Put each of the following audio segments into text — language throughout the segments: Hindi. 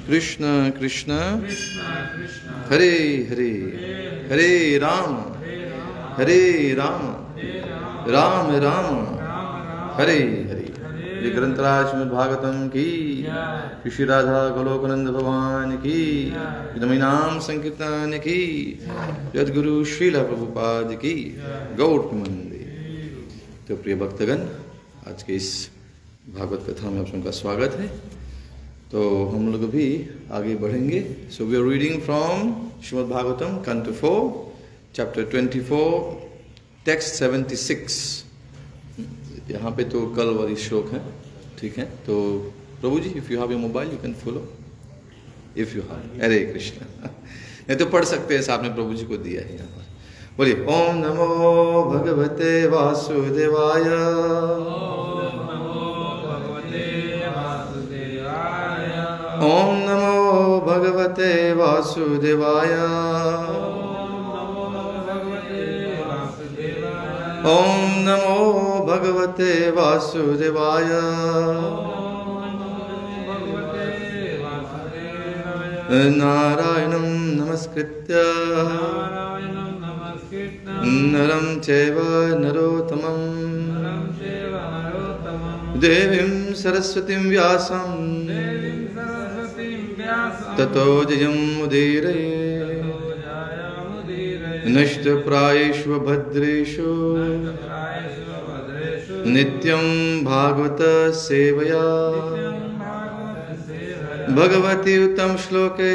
कृष्ण कृष्ण हरे हरे हरे राम राम राम हरे हरे। ये ग्रंथराज श्रीमद् भागवतम की, श्री राधा गोलोकनंद भगवान की, नाम संकीर्तन की, जगद्गुरु श्रील प्रभुपाद की, गौड़ मंदिर। तो प्रिय भक्तगण, आज के इस भागवत कथा में आप सबका स्वागत है। तो हम लोग भी आगे बढ़ेंगे। So we are reading from Srimad Bhagavatam canto 4 chapter 24 text 76। यहाँ पे तो कल वाली श्लोक है, ठीक है। तो प्रभु जी, if you have your mobile you can follow, if you have. Hare Krishna. नहीं तो पढ़ सकते हैं, आपने प्रभु जी को दिया है यहाँ पर। बोलिए ओम नमो भगवते वासुदेवाय। ओम नमो भगवते वासुदेवाय। ओम नमो भगवते वासुदेवाय। नारायणं नमस्कृत्य नरं चैव नरोत्तमं देवीं सरस्वतीं व्यासं ततो जयमुदीरये। नष्टप्रायेषु भद्रेषु नित्यं भागवत सेवया भगवती उत्तम श्लोके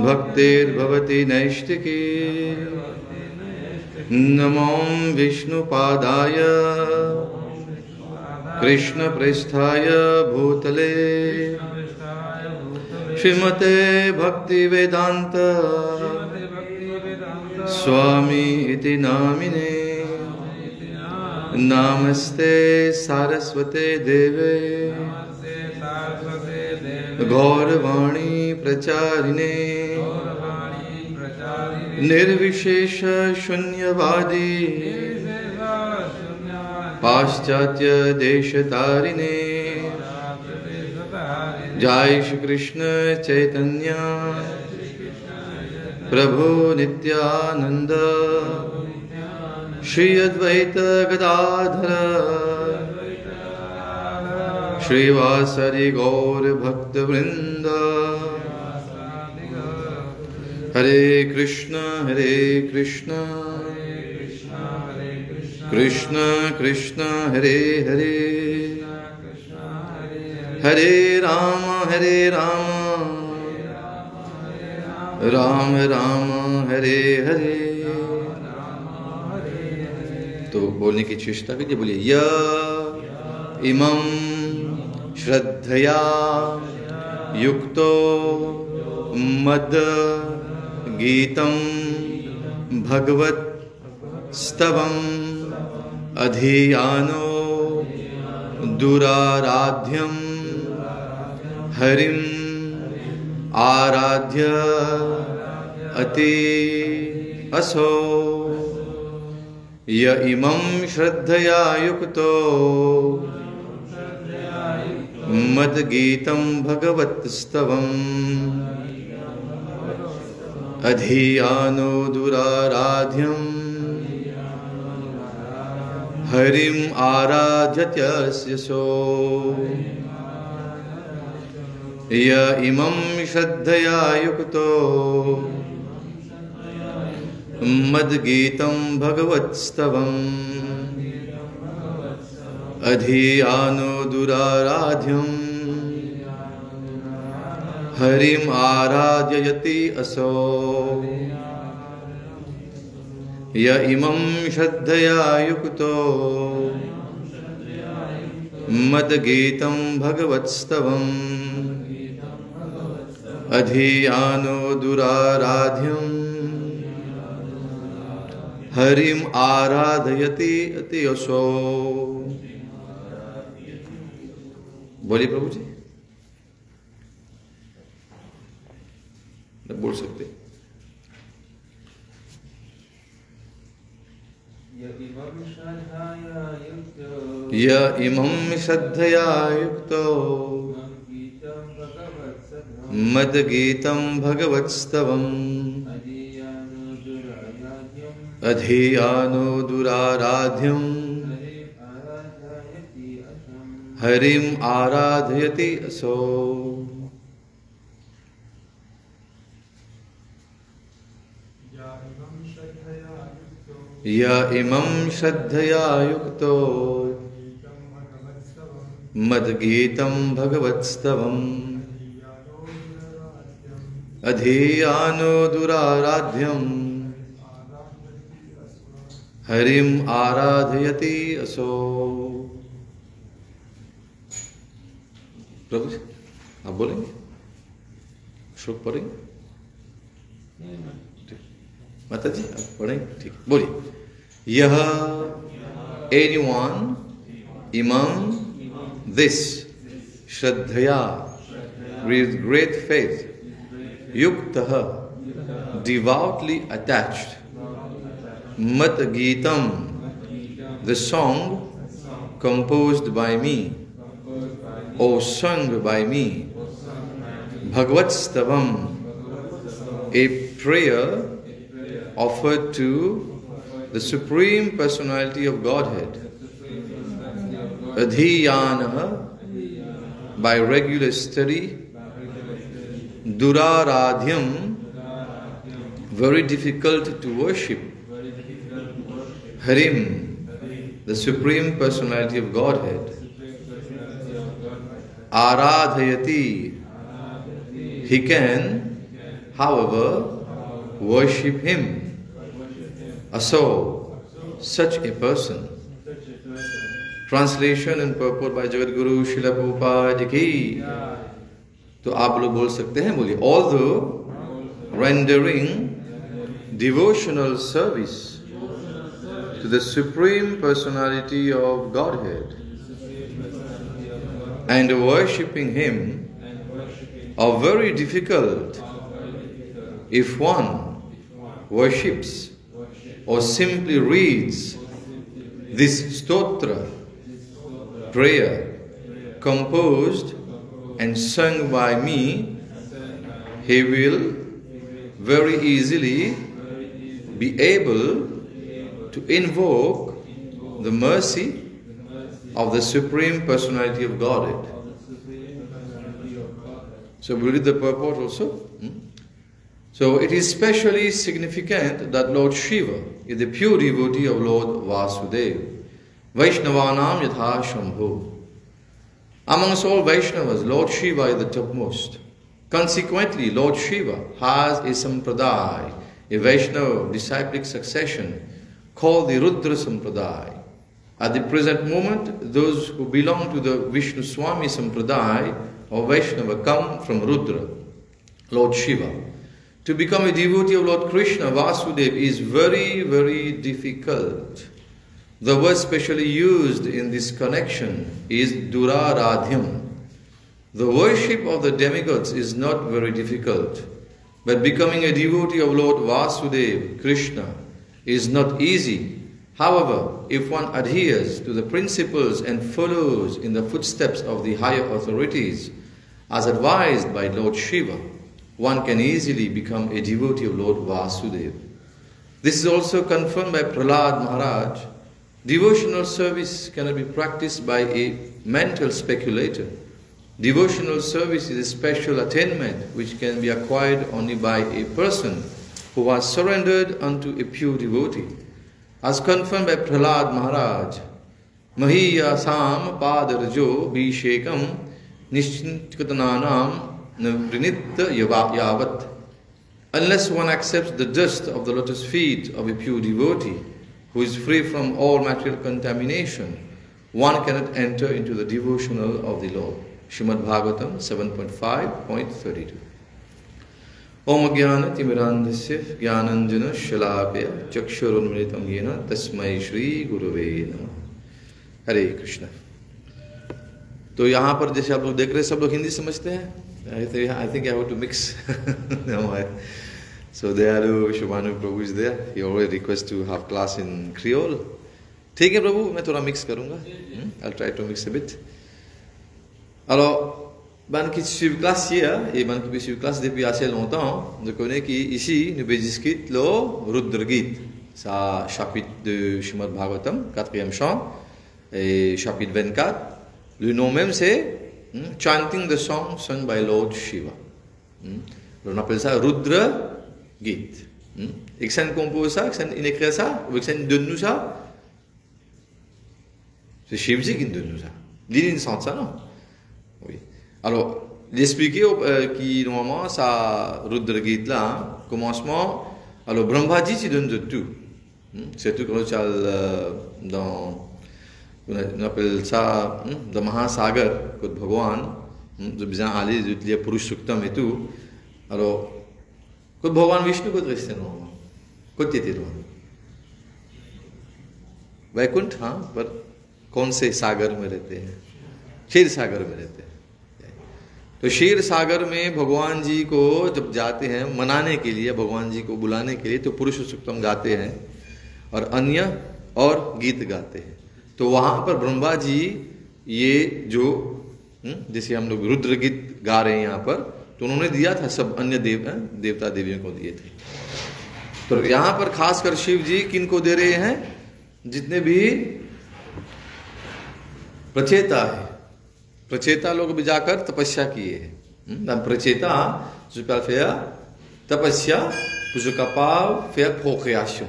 भक्तिर्भवति नैष्टिकी। नमो विष्णुपादाय कृष्णप्रेष्ठाय भूतले श्रीमते भक्तिवेदांत स्वामी इति नामिने। नमस्ते सारस्वते देवे गौरवाणी प्रचारिणे निर्विशेष शून्यवादी पाश्चात्य देशतारिणे। जय श्री कृष्ण चैतन्य प्रभु नित्यानंद श्री अद्वैत गदाधर श्रीवासरि गौर भक्त वृंद। हरे कृष्ण कृष्ण कृष्ण हरे हरे हरे राम राम राम हरे हरे। तो बोलने की चेष्टा कीजिए। बोलिए य इमं श्रद्धया युक्तो मद गीतं भगवत स्तवं अधियानो दुराराध्यं हरिं आराध्य अति असो। य इमं श्रद्धया युक्तो मद्गीतं भगवत्स्तवम् अधियानो दुराराध्यं हरिं आराध्यत्यस्य सो। य इमं श्रद्धया युक्तो मद्गीतं भगवत्स्तवम् अधियानो दुराराध्यं हरिं आराध्ययति असो। य इमं श्रद्धया युक्तो मद्गीतं भगवत्स्तवम् अधियानो दुराराध्यं हरिं आराधयति अति असो। बोलिए प्रभु जी, बोल सकते। य इमं श्रद्धया युक्तो मद्गीतं भगवत्स्तवम् अधियानो दुराराध्यम् हरिम् आराधयति असो। य इमं श्रद्धया युक्तो मद्गीतं भगवत्स्तवम् अधियानो दुराराध्यम् हरिम् आराधयति असो। प्रभु जी आप बोलेंगे, श्लोक पढ़ेंगे? माता जी आप पढ़ेंगे? ठीक, बोलिए। यह anyone imam this श्रद्धया with great faith yuktah devoutly attached mat geetam the song composed by me or sung by me bhagavad stavam a prayer offered to the Supreme Personality of Godhead, adhiyana by regular study, duraradhyam very difficult to worship, harim the Supreme Personality of Godhead, aradhayati he can however worship him. Aso, such a person. Translation and purport by Jagat Guru Srila Prabhupada ki। तो आप लोग बोल सकते हैं, बोलिए। Although rendering devotional service to the Supreme Personality of Godhead and worshipping Him are very difficult if one worships or simply reads this stotra, prayer, composed and sung by me, he will very easily be able to invoke the mercy of the Supreme Personality of Godhead. So we read the purport also. So it is specially significant that Lord Shiva is the pure devotee of Lord Vasudeva. Vaishnavanam yatha Shambhu. Amongst all Vaishnavas, Lord Shiva is the topmost. Consequently, Lord Shiva has a sampradaya, a Vaishnava disciplic succession called the Rudra Sampradaya. At the present moment, those who belong to the Vishnu Swami Sampradaya or Vaishnava come from Rudra, Lord Shiva. To become a devotee of Lord Krishna, Vasudeva, is very, very difficult. The word specially used in this connection is Duraradhyam. The worship of the demigods is not very difficult, but becoming a devotee of Lord Vasudeva, Krishna, is not easy. However, if one adheres to the principles and follows in the footsteps of the higher authorities, as advised by Lord Shiva, one can easily become a devotee of Lord Vasudeva. This is also confirmed by Prahlad Maharaj. Devotional service cannot be practiced by a mental speculator. Devotional service is a special attainment which can be acquired only by a person who has surrendered unto a pure devotee. As confirmed by Prahlad Maharaj, Mahiya Sam Padarjo Bhishekam Nishchinkatananam Navrinitya Yavat. Unless one accepts the dust of the lotus feet of a pure devotee who is free from all material contamination, one cannot enter into the devotional of the Lord. Srimad Bhagavatam 7.5.32. Om Jnana Timirandhasya Jnananjana Shalakaya Chakshurunmritam Yena Tasmai Shri Gurave Namah. Hare Krishna. तो यहाँ पर जैसे आप लोग देख रहे हैं, सब लोग हिंदी समझते हैं? I think I have to mix. So Dayalu Shubhanu Prabhu is there. He always requests to have class in Creole. ठीक है प्रभु, मैं थोड़ा mix करूँगा. I'll try to mix a bit. Alors, suivre classe hier, et qui suivre classe depuis assez longtemps, je connais qu'ici, nous discutons le Rudra Gita. C'est un chapitre de Srimad Bhagavatam, 4e chant, et chapitre 24. Le nom même c'est Chanting the Song Sung by Lord Shiva. On appelle ça Rudra Gita. Et que ça compose ça, que ça écrit ça, ou que ça donne nous ça, c'est Shivji qui nous donne nous ça. L'île ne sent ça, non? Oui. Alors, l'expliquer qui normalement ça Rudra Gita là, commencement, alors Brahmaji tu donne de tout. C'est tout comme ça dans on appelle ça dans Mahasagar que Bhagwan, जो बिना आले जो लिए पुरुष सुक्तम है tout. Alors, que Bhagwan Vishnu को दृष्टि normalement. कुछ देते लोग. वैकुंठ हाँ, पर कौन से सागर में रहते हैं? क्षीर सागर में रहते हैं. तो क्षीर सागर में भगवान जी को जब जाते हैं मनाने के लिए, भगवान जी को बुलाने के लिए, तो पुरुष सुक्तम गाते हैं और अन्य और गीत गाते हैं. तो वहां पर ब्रह्मा जी ये जो जैसे हम लोग रुद्र गीत गा रहे हैं यहाँ पर, तो उन्होंने दिया था सब अन्य देवता देवियों को दिए थे. तो यहाँ पर खासकर शिव जी किन को दे रहे हैं? जितने भी प्रचेता है, प्रचेता लोग भी जाकर तपस्या किए हैं. प्रचेता तपस्या फोकयाशो,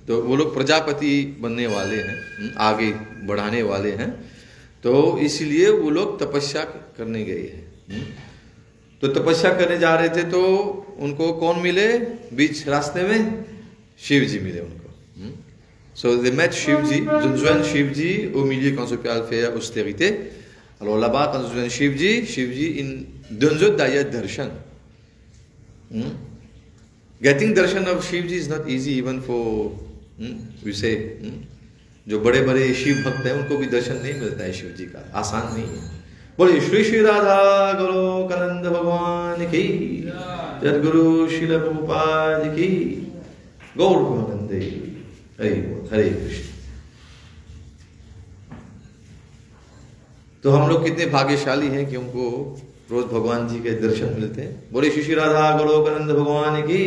तो वो लोग प्रजापति बनने वाले हैं, आगे बढ़ाने वाले हैं. तो इसीलिए वो लोग तपस्या करने गए हैं. तो तपस्या करने जा रहे थे तो उनको कौन मिले बीच रास्ते में? शिव जी मिले उनको. So they met Shivji, ils ont joint Shivji au milieu quand ce père fait austérité. Alors là-bas, quand ils ont joint Shivji, il donne d'ailleurs darshan. Getting darshan of Shivji is not easy even for, we say, जो बड़े-बड़े शिव भक्त हैं उनको भी दर्शन नहीं मिलता है शिव जी का, आसान नहीं है. बोलिए श्री श्री राधा गोलोकानंद भगवान की, जगद्गुरु श्रील प्रभुपाद की, गौर गोविंदे. हरे कृष्ण. तो हम लोग कितने भाग्यशाली हैं कि हमको रोज भगवान जी के दर्शन मिलते हैं. बोले श्री श्री राधा गोलोकानंद भगवान की.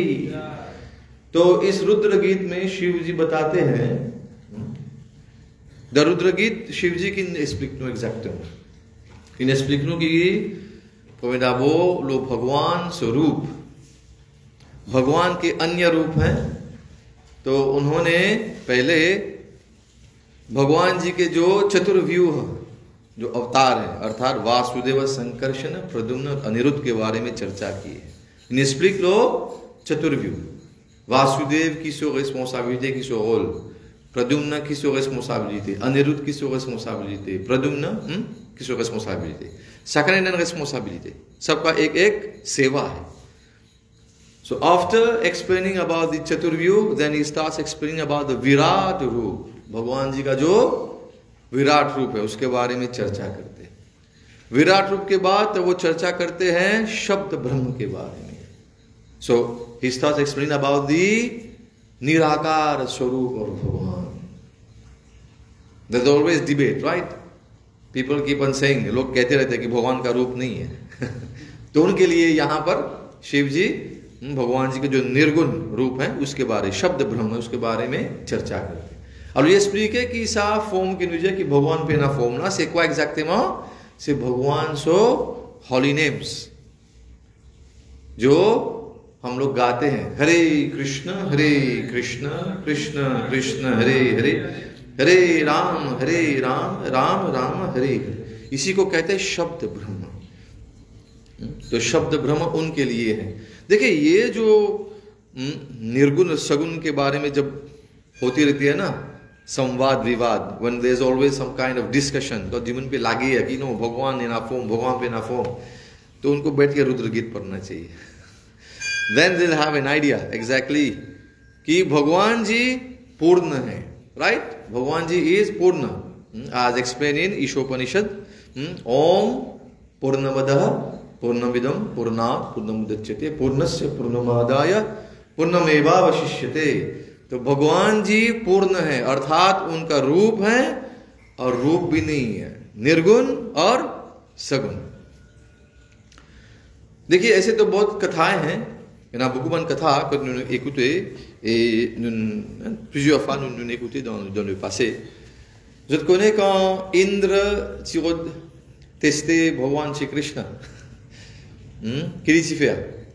तो इस रुद्र गीत में शिव जी बताते हैं, द रुद्र गीत शिव जी की explique-nous exactement. Il explique-nous कि वो लोग भगवान स्वरूप, भगवान के अन्य रूप हैं. तो उन्होंने पहले भगवान जी के जो चतुर्व्यूह जो अवतार है, अर्थात वासुदेव, संकर्षण, प्रद्युम्न और अनिरुद्ध के बारे में चर्चा की है. Il explique le चतुर्व्यूह. वासुदेव की सो responsabilité, की सो रोल, प्रद्युम्न की सो responsabilité, अनिरुद्ध की सो responsabilité, प्रद्युम्न की सो responsabilité. Chacun a une responsabilité. सबका एक एक सेवा है. So after explaining about the Chaturvyu, then he starts explaining about the Virat रूप. भगवान जी का जो विराट रूप है उसके बारे में चर्चा करते हैं. विराट रूप के बाद वो चर्चा करते हैं शब्द ब्रह्म के बारे में. So he starts explaining about the निराकार स्वरूप और भगवान. There's always debate, right? People keep on saying, लोग कहते रहते हैं कि भगवान का रूप नहीं है. तो उनके लिए यहाँ पर शिव जी भगवान जी के जो निर्गुण रूप है उसके बारे, शब्द ब्रह्म है उसके बारे में चर्चा करते हैं. Alors il expliquait que ça forme qui nous dit que भगवान पे ना forme là, c'est quoi exactement? C'est भगवान सो holy names जो हम लोग गाते हैं. हरे कृष्ण कृष्ण कृष्ण हरे हरे, हरे राम राम राम हरे हरे. इसी को कहते हैं शब्द ब्रह्म. तो शब्द ब्रह्म उनके लिए है. देखिए ये जो निर्गुण सगुण के बारे में जब होती रहती है ना संवाद विवाद, when there is always some kind of discussion, तो जीवन पे लागे है कि नो भगवान ने ना फॉर्म, भगवान पे ना फॉर्म, तो उनको बैठ के रुद्र गीत पढ़ना चाहिए. Then they'll have an idea exactly कि भगवान जी पूर्ण है, right? भगवान जी is पूर्ण, as explained in ईशोपनिषद. ओम पूर्णमदः पूर्णमिदं पूर्णात् पूर्णमुदच्यते पूर्णस्य पूर्णमादाय पूर्णमेवावशिष्यते. तो भगवान जी पूर्ण है, अर्थात उनका रूप है और रूप भी नहीं है, निर्गुण और सगुण. देखिए ऐसे तो बहुत कथाएं हैं, ना beaucoup de कथा que nous écoutons et plusieurs fois nous écoutons dans le passé. Je te connais quand Indra Tirod testait Bhagwan Shri Krishna. Qu'est-ce qu'il fait?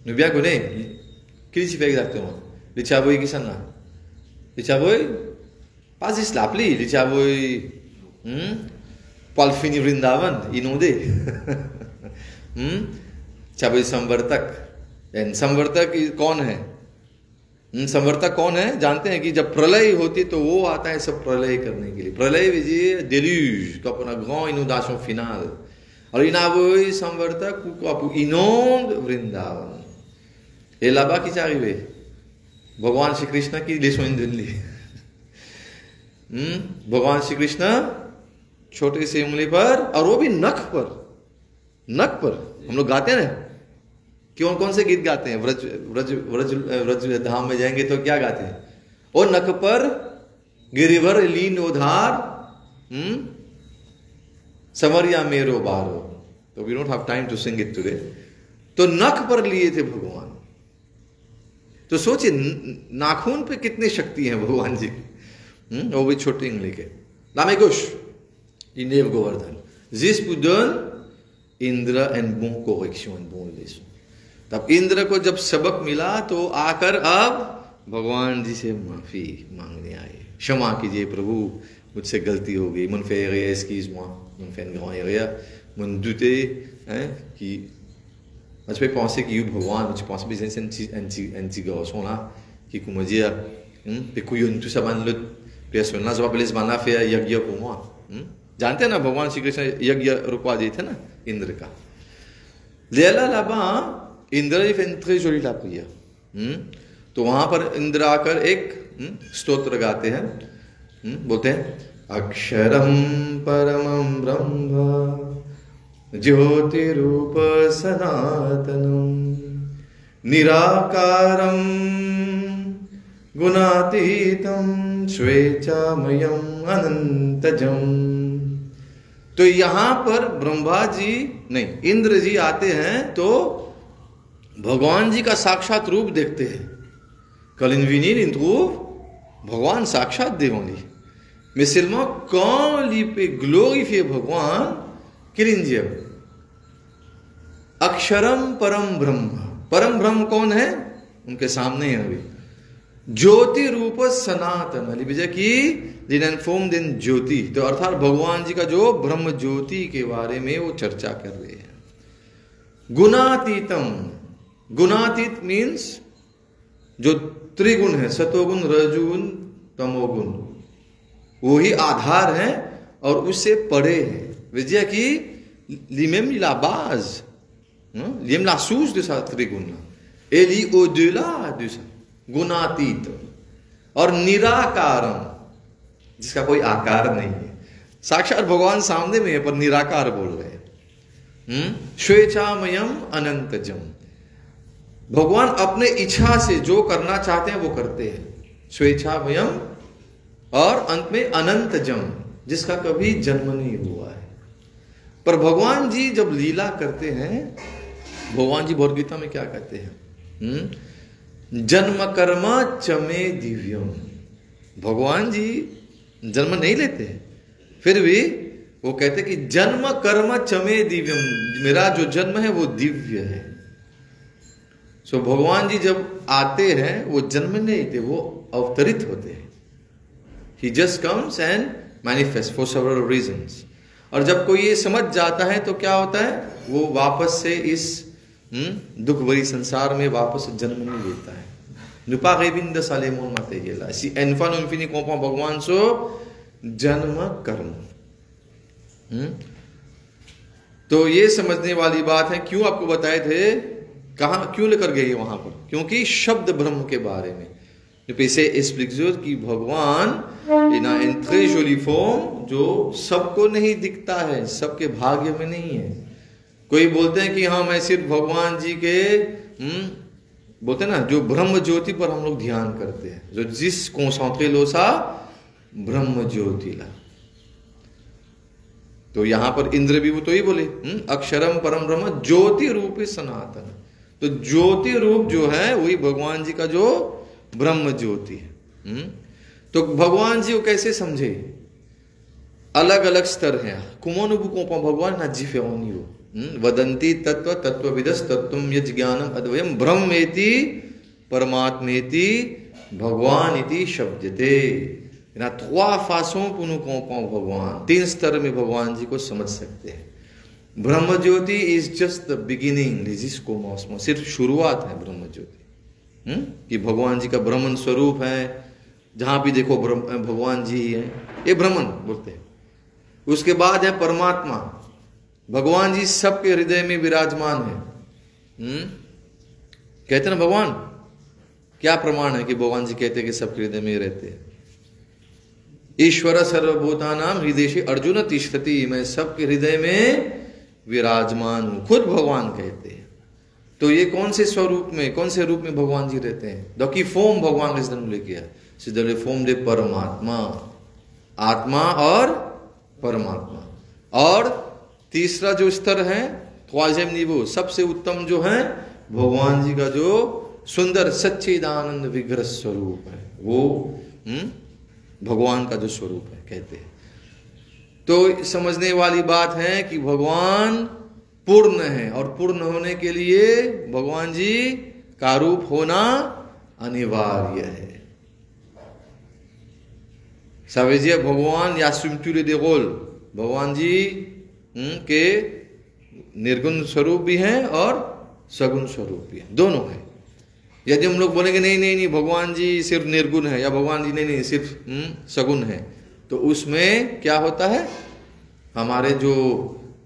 Nous bien connaissons. Qu'est-ce qu'il fait exactement? Les Chavoy qui sont là. Les Chavoy, pas juste l'appli, les Chavoy, pour le finir Vrindavan, inondé. Chavoy Samvartak. संवर्तक कौन है? संवर्तक कौन है? जानते हैं कि जब प्रलय होती है तो वो आता है सब प्रलय करने के लिए. प्रलय विजय déluge, तो अपना grand inondation finale. Alors il a संवर्तक pour inonde Vrindavan. Et là-bas qui est arrivé? भगवान श्री कृष्ण की लेसों ली. भगवान श्री कृष्ण छोटे से उंगली पर, और वो भी नख पर. नख पर हम लोग गाते हैं ना, कौन कौन से गीत गाते हैं? व्रज व्रज व्रज व्रज धाम में जाएंगे तो क्या गाते हैं? ओ नख पर गिरिवर लीन उधार, समरिया मेरो बारो. तो we don't have time to sing it today. तो नख पर लिए थे भगवान. तो सोचिए नाखून पे कितनी शक्ति है भगवान जी की. वो भी छोटी उंगली के. लामेकुश इनेव गोवर्धन जिस पुदन Indra and bon correction and bon leçon. तब इंद्र को जब सबक मिला तो आकर अब भगवान जी से माफी मांगने आए. क्षमा कीजिए प्रभु, मुझसे गलती हो गई. मन fait errer, excuse-moi, mon fait une grande erreur. Mon douter कि je peux penser qu'il y a भगवान, je pense bien c'est un petit garçon là qui comment dire puis couillon tout ça ban l'autre personne là, je vais appeler ce ban là faire yagya pour moi. जानते हैं ना भगवान श्री कृष्ण यज्ञ रुकवा दिए थे ना इंद्र का. लेला là-bas इंद्र ही fait une très jolie la prière. तो वहां पर इंद्र आकर एक स्तोत्र गाते हैं. बोलते हैं अक्षरम परमं ब्रह्म ज्योति रूप सनातनम निराकारं गुणातीतं स्वेच्छामयं अनंतजं. तो यहां पर ब्रह्मा जी नहीं इंद्र जी आते हैं तो भगवान जी का साक्षात रूप देखते हैं. Quand ils viennent, ils trouvent भगवान साक्षात devant lui. Mais seulement quand il peut glorifier भगवान, qu'il dit अक्षरम परम ब्रह्म. परम ब्रह्म कौन है? उनके सामने है अभी. ज्योति रूप सनातन अली विजय की जिन फॉर्म दिन ज्योति. तो अर्थात भगवान जी का जो ब्रह्म ज्योति के बारे में वो चर्चा कर रहे हैं. गुणातीतम. गुणातीत मीन्स जो त्रिगुण है, सतोगुण रजोगुण तमोगुण, वो ही आधार है और उससे परे है. विजय की lui-même la base, lui-même la source de sa त्रिगुण. Elle est au-delà de ça. गुणातीत और निराकारम, जिसका कोई आकार नहीं है. साक्षात भगवान सामने में है पर निराकार बोल रहे हैं. स्वेच्छामयम अनंतजम. भगवान अपने इच्छा से जो करना चाहते हैं वो करते हैं. स्वेच्छामयम और अंत में अनंतजम, जिसका कभी जन्म नहीं हुआ है. पर भगवान जी जब लीला करते हैं, भगवान जी भगवद गीता में क्या कहते हैं? जन्म कर्म चमे दिव्यम. भगवान जी जन्म नहीं लेते हैं, फिर भी वो कहते कि जन्म कर्म चमे दिव्यम, मेरा जो जन्म है वो दिव्य है. सो भगवान जी जब आते हैं वो जन्म नहीं लेते, वो अवतरित होते हैं. He just comes and manifests for several reasons. और जब कोई ये समझ जाता है तो क्या होता है? वो वापस से इस दुख भरी संसार में वापस जन्म नहीं लेता है. Ne pas rêver de ça les mondes matériels. Si une fois nous finissons comprendre भगवान सो जन्म कर्म. तो ये समझने वाली बात है. क्यों आपको बताए थे, कहां क्यों लेकर गए वहां पर? क्योंकि शब्द ब्रह्म के बारे में पैसे explique कि भगवान इन une très jolie forme जो सबको नहीं दिखता है, सबके भाग्य में नहीं है. कोई बोलते हैं कि हाँ मैं सिर्फ भगवान जी के बोलते हैं ना, जो ब्रह्म ज्योति पर हम लोग ध्यान करते हैं, जो जिस concentré लो सा ब्रह्म ज्योति ला. तो यहां पर इंद्र भी वो तो ही बोले अक्षरम परम ब्रह्म ज्योति रूप सनातन। तो ज्योति रूप जो है वही भगवान जी का जो ब्रह्म ज्योति है। तो भगवान जी को कैसे समझे? अलग अलग स्तर हैं। कुमोनुबु को भगवान ना जी फेवनी हो वदंती तत्व तत्वविदस तत्वम यज ज्ञानम अद्वयम ब्रह्मेति परमात्मेति भगवान इति शब्दते। ना trois façons pour nous comprendre भगवान। 3 स्तर में भगवान जी को समझ सकते हैं। ब्रह्म ज्योति इज जस्ट द बिगिनिंग, जिसको मौसम सिर्फ शुरुआत है ब्रह्म ज्योति कि भगवान जी का ब्रह्मन स्वरूप है। जहां भी देखो भगवान जी ही है, ये ब्रह्मन बोलते हैं। उसके बाद है परमात्मा, भगवान जी सबके हृदय में विराजमान है। कहते ना भगवान, क्या प्रमाण है कि भगवान जी कहते हैं कि सबके हृदय में रहते हैं? ईश्वर सर्वभूतानां हृदय अर्जुन तिष्ठति, मैं सबके हृदय में विराजमान हूं, खुद भगवान कहते हैं। तो ये कौन से स्वरूप में, कौन से रूप में भगवान जी रहते हैं? दकी फॉर्म भगवान इस दिन किया सिद्धले फॉर्म दे परमात्मा, आत्मा और परमात्मा। और तीसरा जो स्तर है ख्वाजम निवो, सबसे उत्तम जो है भगवान जी का जो सुंदर सच्चिदानंद विग्रह स्वरूप है, वो भगवान का जो स्वरूप है कहते हैं। तो समझने वाली बात है कि भगवान पूर्ण है और पूर्ण होने के लिए भगवान जी का रूप होना अनिवार्य है। सावेजिया भगवान या सुमतुले देगोल, भगवान जी के निर्गुण स्वरूप भी है और सगुण स्वरूप भी है, दोनों है। यदि हम लोग बोलेंगे नहीं नहीं नहीं भगवान जी सिर्फ निर्गुण है, या भगवान जी नहीं नहीं सिर्फ सगुण है, तो उसमें क्या होता है? हमारे जो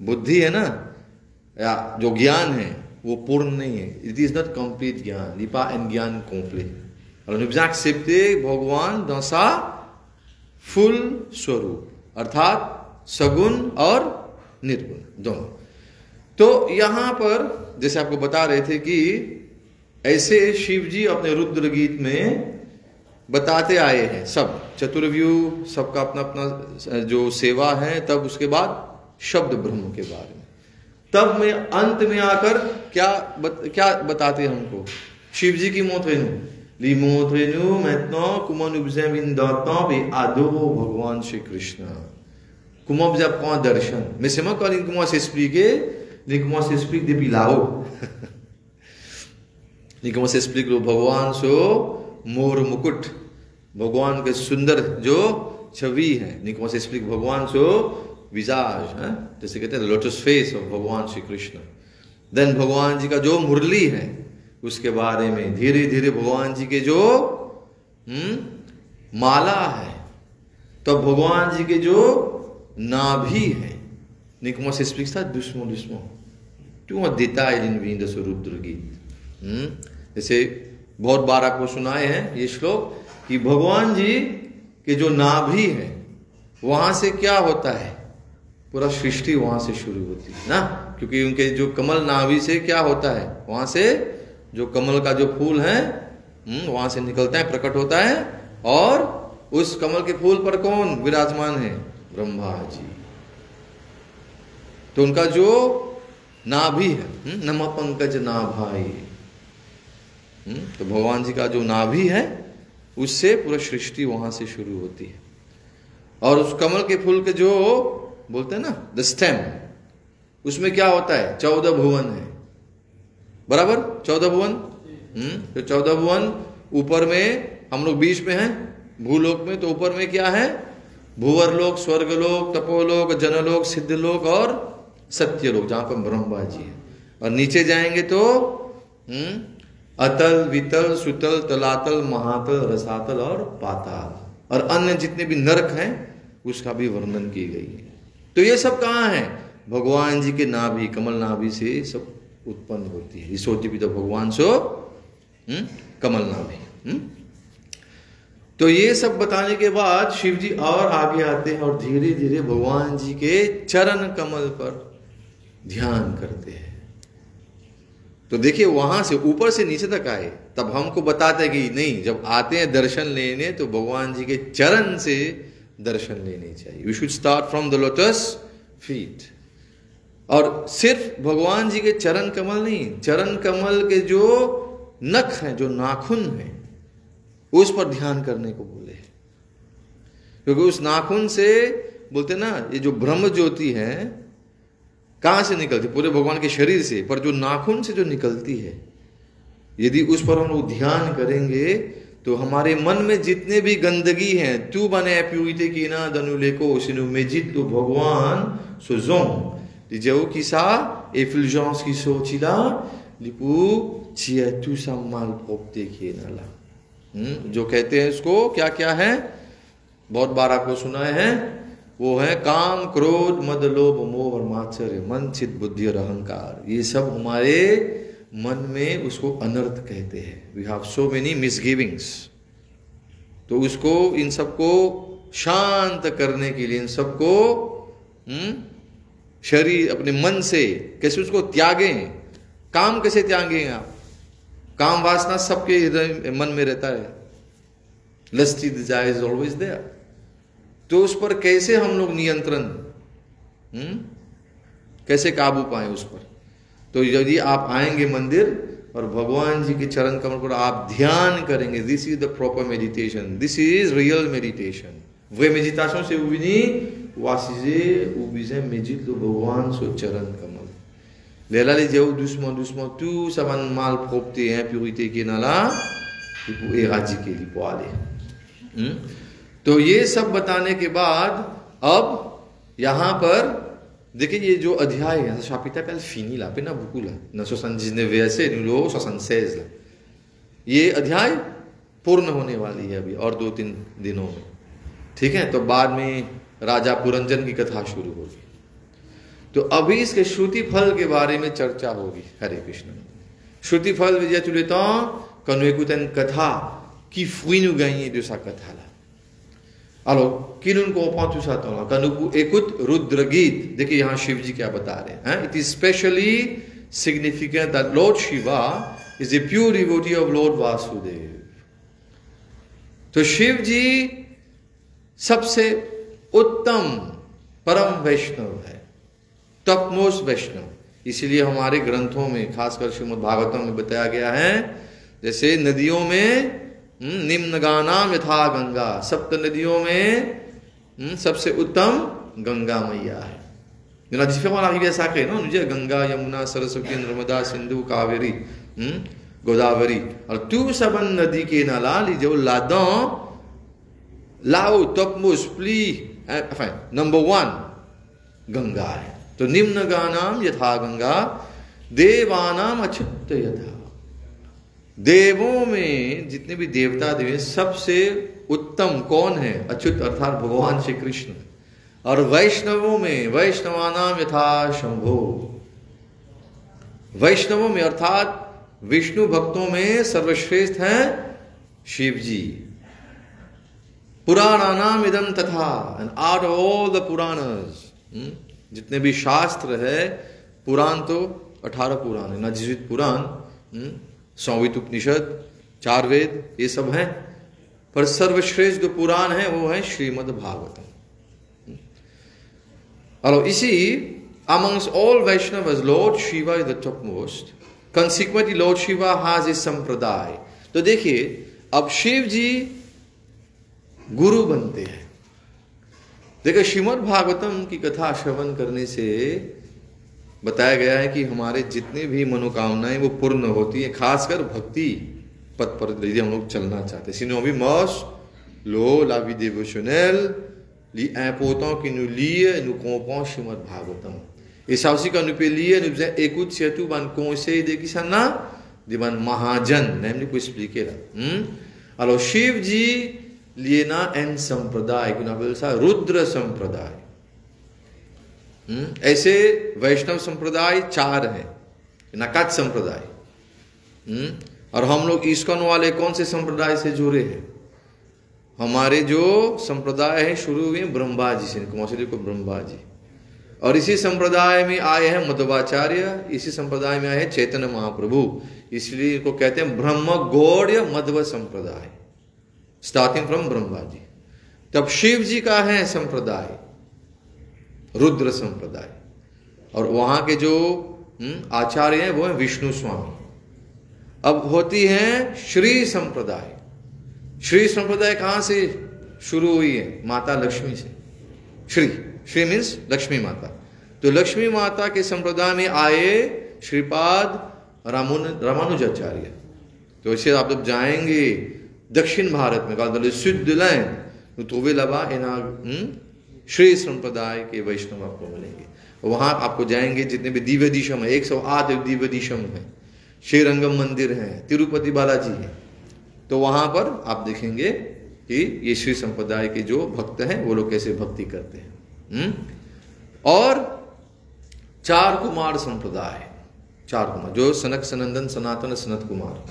बुद्धि है ना, या जो ज्ञान है वो पूर्ण नहीं है। इट इज नॉट कंप्लीट ज्ञान, लिपा एंड ज्ञान कंप्लीट। Alors nous accepter भगवान dans sa फुल स्वरूप, अर्थात सगुण और निर्गुण दोनों। तो यहां पर जैसे आपको बता रहे थे कि ऐसे शिव जी अपने रुद्र गीत में बताते आए हैं, सब चतुर्व्यू, सबका अपना अपना जो सेवा है। तब उसके बाद शब्द ब्रह्म के बारे में, तब में अंत में आकर क्या बताते हैं हमको? शिव जी की मोथेनु लिमोथेनु maintenant comment nous invitons et adorons भगवान Shri Krishna. Comment vous apprend darshan? Mais c'est moi quand il commence à expliquer, il commence à expliquer depuis là-haut. Il commence à expliquer le भगवान सो मोर मुकुट, भगवान के सुंदर जो छवि है। il commence à expliquer भगवान सो विजाज है, जैसे कहते हैं लोटस फेस ऑफ भगवान श्री कृष्ण। देन भगवान जी का जो मुरली है उसके बारे में धीरे धीरे भगवान जी के जो माला है, तो भगवान जी के जो नाभि है, निकमो से स्पीक्स था दुश्मन क्यों देता है इन रुद्र गीत। जैसे बहुत बार आपको सुनाए हैं ये श्लोक कि भगवान जी के जो नाभि है वहां से क्या होता है, पूरा सृष्टि वहां से शुरू होती है ना, क्योंकि उनके जो कमल नाभि से क्या होता है, वहां से जो कमल का जो फूल है वहां से निकलता है, प्रकट होता है। और उस कमल के फूल पर कौन विराजमान है? ब्रह्मा जी। तो उनका जो नाभि है नम पंकज नाभाई, तो भगवान जी का जो नाभि है उससे पूरा सृष्टि वहां से शुरू होती है। और उस कमल के फूल के जो बोलते हैं ना द स्टेम, उसमें क्या होता है? 14 भुवन है, बराबर 14 भुवन। तो 14 भुवन ऊपर में, हम लोग बीच में हैं भूलोक में, तो ऊपर में क्या है? भूवरलोक, स्वर्गलोक, तपोलोक, जनलोक, सिद्धलोक और सत्यलोक, जहां पर ब्रह्मा जी है। और नीचे जाएंगे तो अतल, वितल, सुतल, तलातल, महातल, रसातल और पाताल, और अन्य जितने भी नरक हैं उसका भी वर्णन की गई है। तो ये सब कहाँ है? भगवान जी के नाभि, कमल नाभि से सब उत्पन्न होती है। ईश्वर जी भी तो भगवान सो कमल नाभि। तो ये सब बताने के बाद शिव जी और आगे आते हैं और धीरे धीरे भगवान जी के चरण कमल पर ध्यान करते हैं। तो देखिए वहां से ऊपर से नीचे तक आए, तब हमको बताते हैं कि नहीं, जब आते हैं दर्शन लेने तो भगवान जी के चरण से दर्शन लेने चाहिए। We should start from the lotus feet. और सिर्फ भगवान जी के चरण कमल नहीं, चरण कमल के जो नख हैं, जो नाखून हैं, उस पर ध्यान करने को बोले। क्योंकि उस नाखून से बोलते ना, ये जो ब्रह्म ज्योति है कहां से निकलती? पूरे भगवान के शरीर से, पर जो नाखून से जो निकलती है, यदि उस पर हम लोग ध्यान करेंगे तो हमारे मन में जितने भी गंदगी हैं, तू बने प्यूते की ना दनुले को सिनु मेजित तो भगवान सुजों Dijauh kisah effulgence qui sortit là, Lipu chia तू सम्माल पोपते किए नाला। जो कहते हैं इसको क्या क्या है, बहुत बार आपको सुना है, वो है काम, क्रोध, मद, लोभ, मोह और मात्सर्य, मन, चित्त, बुद्धि और अहंकार। ये सब हमारे मन में उसको अनर्थ कहते हैं। We have so many misgivings. तो उसको, इन सबको शांत करने के लिए, इन सबको शरीर अपने मन से कैसे उसको त्यागें। काम कैसे त्यागें आप? काम वासना सबके हृदय मन में रहता है, lusty desire is always there. तो उस पर कैसे हम लोग नियंत्रण, कैसे काबू पाए उस पर? तो यदि आप आएंगे मंदिर और भगवान जी के चरण कमल पर आप ध्यान करेंगे, this is the proper meditation, this is real meditation. Way meditation से उबिनी वासिजे उबिजे मेजित लो भगवान सो चरण कमल। लेला ले जाओ दुश्मन दुश्मन तू सबन माल प्रोपते हैं प्यूरिटी के नाला लिपू एराजिके लिपू आले। तो ये सब बताने के बाद अब यहां पर देखिए, ये जो अध्याय है शापिता कल फिनी ला पे ना बुकू ला ना 79 verset नुलो 76 ला, ये अध्याय पूर्ण होने वाली है अभी और 2-3 दिनों में। ठीक है, तो बाद में राजा पुरंजन की कथा शुरू होगी। तो अभी इसके श्रुति फल के बारे में चर्चा होगी। हरे कृष्ण। श्रुति फल विजय चुले तो कनुएकुतन कथा की फुइनु गई जो सा कथा ला। अलो किनुन को पहुंचू सा तो कनुकु एकुत रुद्र गीत। देखिए यहां शिव जी क्या बता रहे हैं। It is specially significant that Lord Shiva is a pure devotee of lord Vasudev. तो शिव जी सबसे उत्तम परम वैष्णव है, टॉप मोस्ट वैष्णव। इसलिए हमारे ग्रंथों में, खासकर श्रीमद् भागवतम में बताया गया है, जैसे नदियों में निम्न गानाम यथा गंगा, सप्त नदियों में सबसे उत्तम गंगा मैया है। गंगा, यमुना, सरस्वती, नर्मदा, सिंधु, कावेरी, गोदावरी और तू सबन नदी के नाला लीजिए लादो लाओ तपमुस प्ली नंबर 1 गंगा है। तो निम्न गानाम यथा गंगा देवानाम अच्युत यथा। देवों में जितने भी देवता देवी सबसे उत्तम कौन है? अच्युत अर्थात भगवान श्री कृष्ण। और वैष्णवों में वैष्णवानाम यथा शंभो। वैष्णवों में अर्थात विष्णु भक्तों में सर्वश्रेष्ठ हैं शिव जी। पुराणानाम इदम तथा, and out of all the Puranas, जितने भी शास्त्र है, पुराण तो 18 पुराण है, नजिवित पुराण, संहित उपनिषद, 4 वेद, ये सब हैं, पर सर्वश्रेष्ठ जो पुराण है वो है श्रीमद् भागवतम। Alors इसी amongst all Vaishnavas, Lord Shiva is the topmost. Consequently, Lord Shiva has his संप्रदाय। तो देखिए अब शिव जी गुरु बनते हैं। देखिए श्रीमद् भागवतम की कथा श्रवण करने से बताया गया है कि हमारे जितने भी मनोकामनाएं वो पूर्ण होती हैं, खासकर भक्ति पथ पर यदि हम लोग चलना चाहते हैं। Sinon, oui, mos, l'eau, la vie dévotionnelle, l'important qui nous lie, nous comprend Shrimad Bhagavatam. Et ça aussi, quand nous peut lire, nous faisons écoute surtout ban conseil de qui ça na, de ban Mahajan, même pour expliquer là. Alors Shiv ji lié na un संप्रदाय, qu'on appelle ça रुद्र संप्रदाय। ऐसे वैष्णव संप्रदाय 4 हैं, नकाच संप्रदाय। और हम लोग इस्कॉन वाले कौन से संप्रदाय से जुड़े हैं? हमारे जो संप्रदाय है शुरू में ब्रह्मा जी से, कुमार को ब्रह्मा जी, और इसी संप्रदाय में आए हैं मध्वाचार्य, इसी संप्रदाय में आए हैं चैतन्य महाप्रभु। इसलिए इनको कहते हैं ब्रह्म गौड़ मध्व संप्रदाय, स्टार्टिंग फ्रॉम ब्रह्मा जी। तब शिव जी का है संप्रदाय रुद्र संप्रदाय। और वहां के जो आचार्य हैं वो है विष्णु स्वामी। अब होती है श्री संप्रदाय। श्री संप्रदाय कहां से शुरू हुई है? माता लक्ष्मी से। श्री मीन्स लक्ष्मी माता। तो लक्ष्मी माता के संप्रदाय में आए श्रीपाद रामानुजाचार्य। तो इसे आप जब जाएंगे दक्षिण भारत में सिद्धलैंड तो वे लबा श्री संप्रदाय के वैष्णव आपको मिलेंगे। वहां आपको जाएंगे जितने भी दिव्य दिशम है, 108 दिव्य दिशम है, श्रीरंगम मंदिर है, तिरुपति बालाजी है, तो वहां पर आप देखेंगे कि ये श्री संप्रदाय के जो भक्त हैं वो लोग कैसे भक्ति करते हैं। और चार कुमार संप्रदाय, चार कुमार जो सनक सनंदन सनातन सनत कुमार,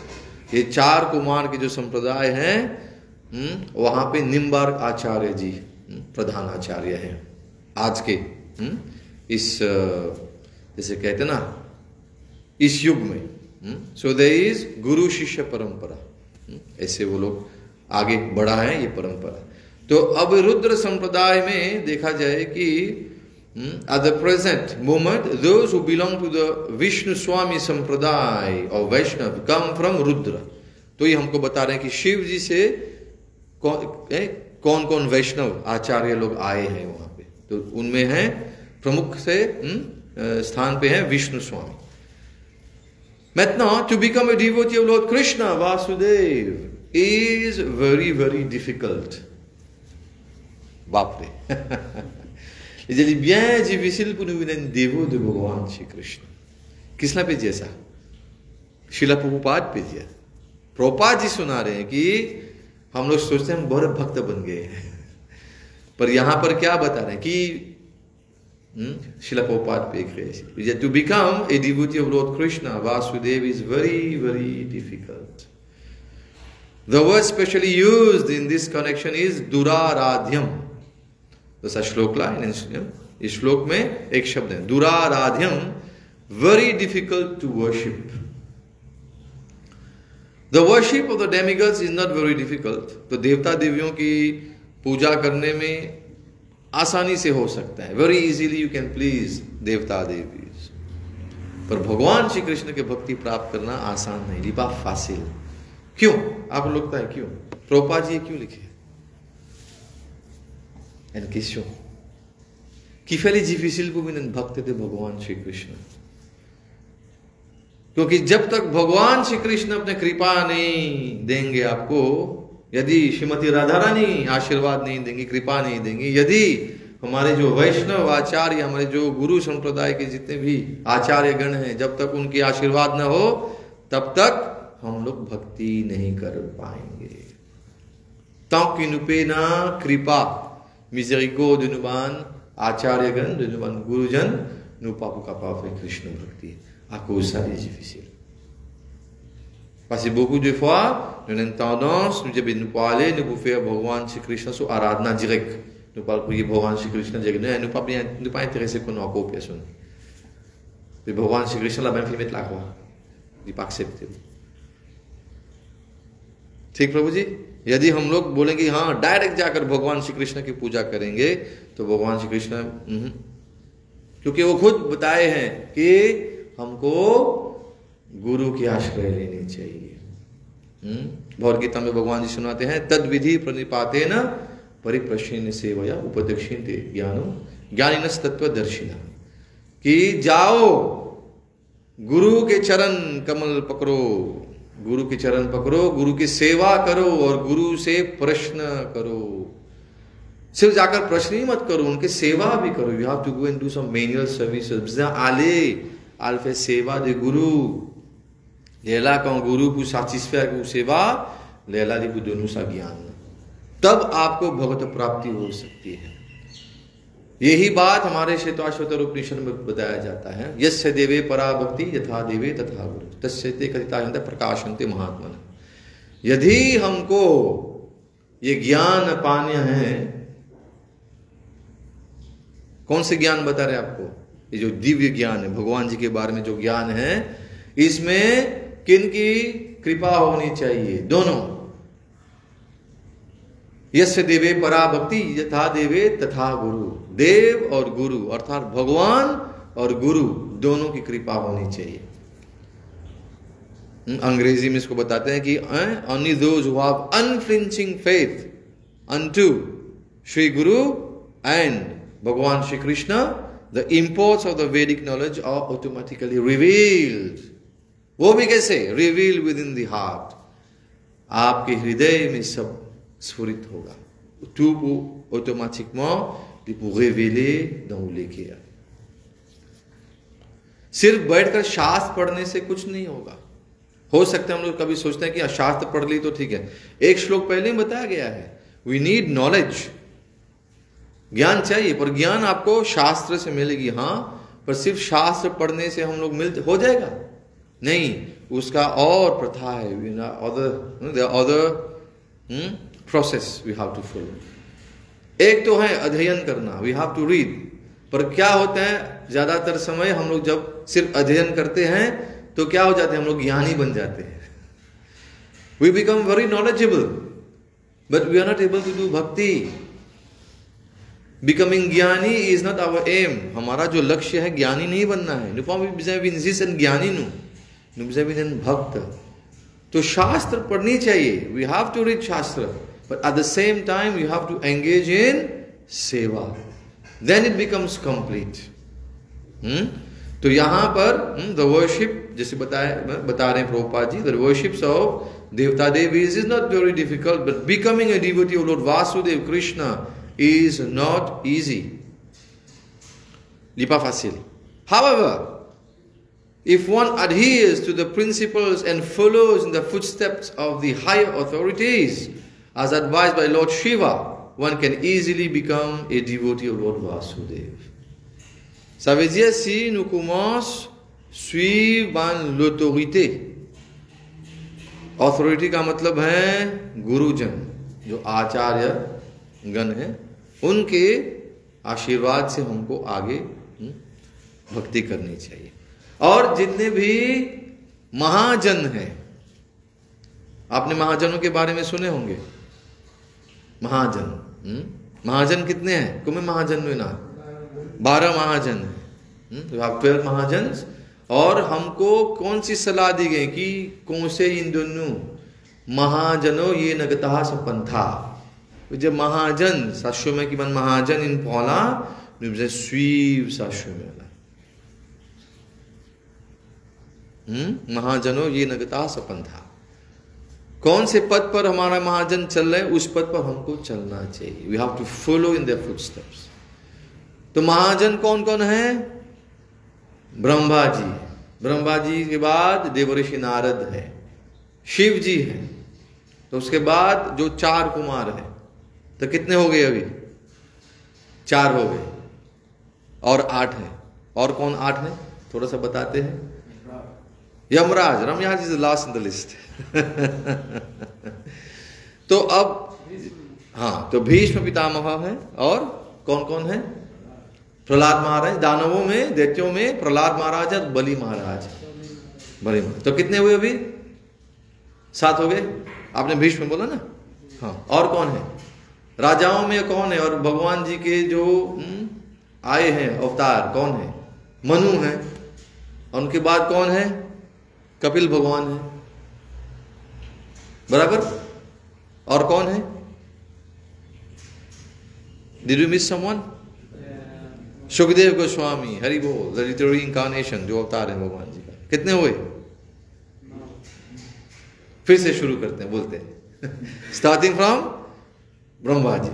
ये चार कुमार के जो संप्रदाय हैं वहां पे निम्बार्क आचार्य जी प्रधान आचार्य हैं आज के इस जैसे कहते ना इस युग में। सो देयर इज गुरु शिष्य परंपरा, ऐसे वो लोग आगे बढ़ा है ये परंपरा। तो अब रुद्र संप्रदाय में देखा जाए कि at the present moment those who belong to the Vishnu Swami संप्रदाय और वैष्णव come from रुद्र। तो ये हमको बता रहे हैं कि शिव जी से कौन कौन वैष्णव आचार्य लोग आए हैं वहां पे। तो उनमें है प्रमुख से स्थान पे है विष्णु स्वामी। Maintenant, to become a devotee of Lord Krishna, Vasudeva, is very, very difficult. बाप रे, il est bien difficile pour nous devenir dévots de भगवान श्री कृष्ण। किसने भेजा ऐसा? शिला प्रभुपाद भेजा। प्रभुपाद जी सुना रहे हैं कि हम लोग सोचते हैं हम बहुत भक्त बन गए हैं, पर यहां पर क्या बता रहे हैं कि शिला प्रभुपाद पे रहे to become a devotee of lord Krishna Vasudeva is very very difficult. The word specially used in this connection is दुराराध्यम। जैसा श्लोक ला इस श्लोक में एक शब्द है दुराराध्यम, very difficult to worship. The worship of the demigods is not very difficult. तो देवता देवियों की पूजा करने में आसानी से हो सकता है, very easily you can please देवता देवी। पर भगवान श्री कृष्ण के भक्ति प्राप्त करना आसान नहीं, लिपा फासिल। क्यों? आप लगता है क्यों? प्रभुपाद जी क्यों लिखे? Une question qui fait les difficiles pour une भक्त de भगवान श्री कृष्ण, क्योंकि जब तक भगवान श्री कृष्ण अपने कृपा नहीं देंगे आपको, यदि श्रीमती राधा रानी आशीर्वाद नहीं देंगी, कृपा नहीं देंगी, यदि हमारे जो वैष्णव आचार्य, हमारे जो गुरु संप्रदाय के जितने भी आचार्य गण हैं, जब तक उनकी आशीर्वाद न हो तब तक हम लोग भक्ति नहीं कर पाएंगे। tant qu'il nous paie na कृपा miséricorde de nous आचार्य गण, de nous गुरुजन, nous pas capable de faire Krishna bhakti à cause ça c'est difficile. Parce que beaucoup de fois nous avons une tendance, nous disons nous pas aller, nous pour faire भगवान श्री कृष्ण सो आराधना direct, nous pas prier भगवान Shri Krishna direct, nous pas intéressé qu'on a encore personne. Mais भगवान Shri Krishna la même fait mettre la croix, il pas accepté. ठीक प्रभु जी, यदि हम लोग बोलेंगे हाँ डायरेक्ट जाकर भगवान श्री कृष्ण की पूजा करेंगे तो भगवान श्री कृष्ण क्योंकि वो खुद बताए हैं कि हमको गुरु की आश्रय लेनी चाहिए। भगवद गीता में भगवान जी सुनाते हैं तद विधि प्रणिपाते न परिप्रश्न सेवया उपदक्षिणते ज्ञानो ज्ञानिनस तत्वदर्शिना, कि जाओ गुरु के चरण कमल पकड़ो, गुरु के चरण पकड़ो, गुरु की सेवा करो और गुरु से प्रश्न करो। सिर्फ जाकर प्रश्न ही मत करो, उनकी सेवा भी करो। You have to go and do some manual services. आले alfe सेवा de गुरु, लेला quand गुरु pour satisfaire vous सेवा, लेला दी pour donner sa ज्ञान, तब आपको भगवत प्राप्ति हो सकती है। यही बात हमारे श्वेताश्वतर उपनिषद में बताया जाता है, यस्य देवे परा भक्ति यथा देवे तथा गुरु तस्य ते कथितायन्ते प्रकाशन्ते महात्मनः। यदि हमको ये ज्ञान पाने हैं, कौन से ज्ञान बता रहे आपको? ये जो दिव्य ज्ञान है, भगवान जी के बारे में जो ज्ञान है, इसमें किनकी कृपा होनी चाहिए? दोनों। यस्य देवे परा भक्ति यथा देवे तथा गुरु, देव और गुरु अर्थात भगवान और गुरु दोनों की कृपा होनी चाहिए। अंग्रेजी में इसको बताते हैं कि only those who have unflinching faith unto Shri Guru and Bhagavan Shri Krishna, the imports of the Vedic knowledge are automatically revealed. वो भी कैसे? Revealed within the heart. आपके हृदय में सब स्फुरित होगा। Tout automatiquement pour révéler dans le cœur. सिर्फ बैठकर शास्त्र पढ़ने से कुछ नहीं होगा। हो सकता है हम लोग कभी सोचते हैं कि शास्त्र पढ़ ली तो ठीक है। एक श्लोक पहले ही बताया गया है, वी नीड नॉलेज, ज्ञान चाहिए, पर ज्ञान आपको शास्त्र से मिलेगी हाँ, पर सिर्फ शास्त्र पढ़ने से हम लोग हो जाएगा नहीं, उसका और प्रथा है, other process we have to follow. एक तो है अध्ययन करना, वी हैव टू रीड, पर क्या होता है ज्यादातर समय हम लोग जब सिर्फ अध्ययन करते हैं तो क्या हो जाते हैं, हम लोग ज्ञानी बन जाते हैं। We become very knowledgeable but we are not able to do bhakti. Becoming jnani is not our aim. हमारा जो लक्ष्य है ज्ञानी नहीं बनना है। ज्ञानी नु भक्त। तो शास्त्र पढ़नी चाहिए, we have to read shastra, but at the same time you have to engage in seva, then it becomes complete. तो यहां पर द वर्शिप जैसे बता रहे हैं Prabhupada ji, the worships of देवता देवीज is not very difficult, but becoming a devotee of lord Vasudeva Krishna is not easy. N'est pas facile. However, if one adheres to the principles and follows in the footsteps of the higher authorities, as advised by Lord Shiva, one can easily become a devotee of Lord Vasudeva. Ça veut dire si nous commençons suivant l'autorité. Authority का मतलब है गुरुजन, जो आचार्य गण है, उनके आशीर्वाद से हमको आगे भक्ति करनी चाहिए। और जितने भी महाजन हैं, आपने महाजनों के बारे में सुने होंगे। महाजन कितने हैं? कुमें महाजन में ना 12 महाजन है, 12 महाजन। और हमको कौन सी सलाह दी गई कि कौन से इन दोनों महाजनों ये नगता संपन्था। जब महाजन साश्वमें की मन महाजन इन पौला स्वीव साश्वमें महाजनों ये नगता सपंथा। कौन से पद पर हमारा महाजन चल रहे, उस पद पर हमको चलना चाहिए। We have to follow in their footsteps. तो महाजन कौन कौन है? ब्रह्मा जी, ब्रह्मा जी के बाद देवर्षि नारद है, शिव जी है, तो उसके बाद जो 4 कुमार है, तो कितने हो गए? अभी 4 हो गए और 8 है। और कौन 8 है थोड़ा सा बताते हैं। यमराज, रमराज is the last in the list. तो अब हाँ, तो भीष्म पितामह है, और कौन कौन है? प्रहलाद महाराज। दानवों में, दैत्यों में प्रहलाद महाराज और बलि महाराज। बलि महाराज तो कितने हुए? अभी 7 हो गए। आपने भीष्म बोला ना। हाँ, और कौन है? राजाओं में कौन है? और भगवान जी के जो आए हैं अवतार कौन है? मनु है। और उनके बाद कौन है? कपिल भगवान है, बराबर। और कौन है? Did you miss someone? Sukhdev Goswami, Hari बोल, द लिटरेरी इंकारनेशन, जो अवतार है भगवान जी का। कितने हुए? फिर से शुरू करते हैं, बोलते हैं स्टार्टिंग फ्रॉम ब्रह्मा जी।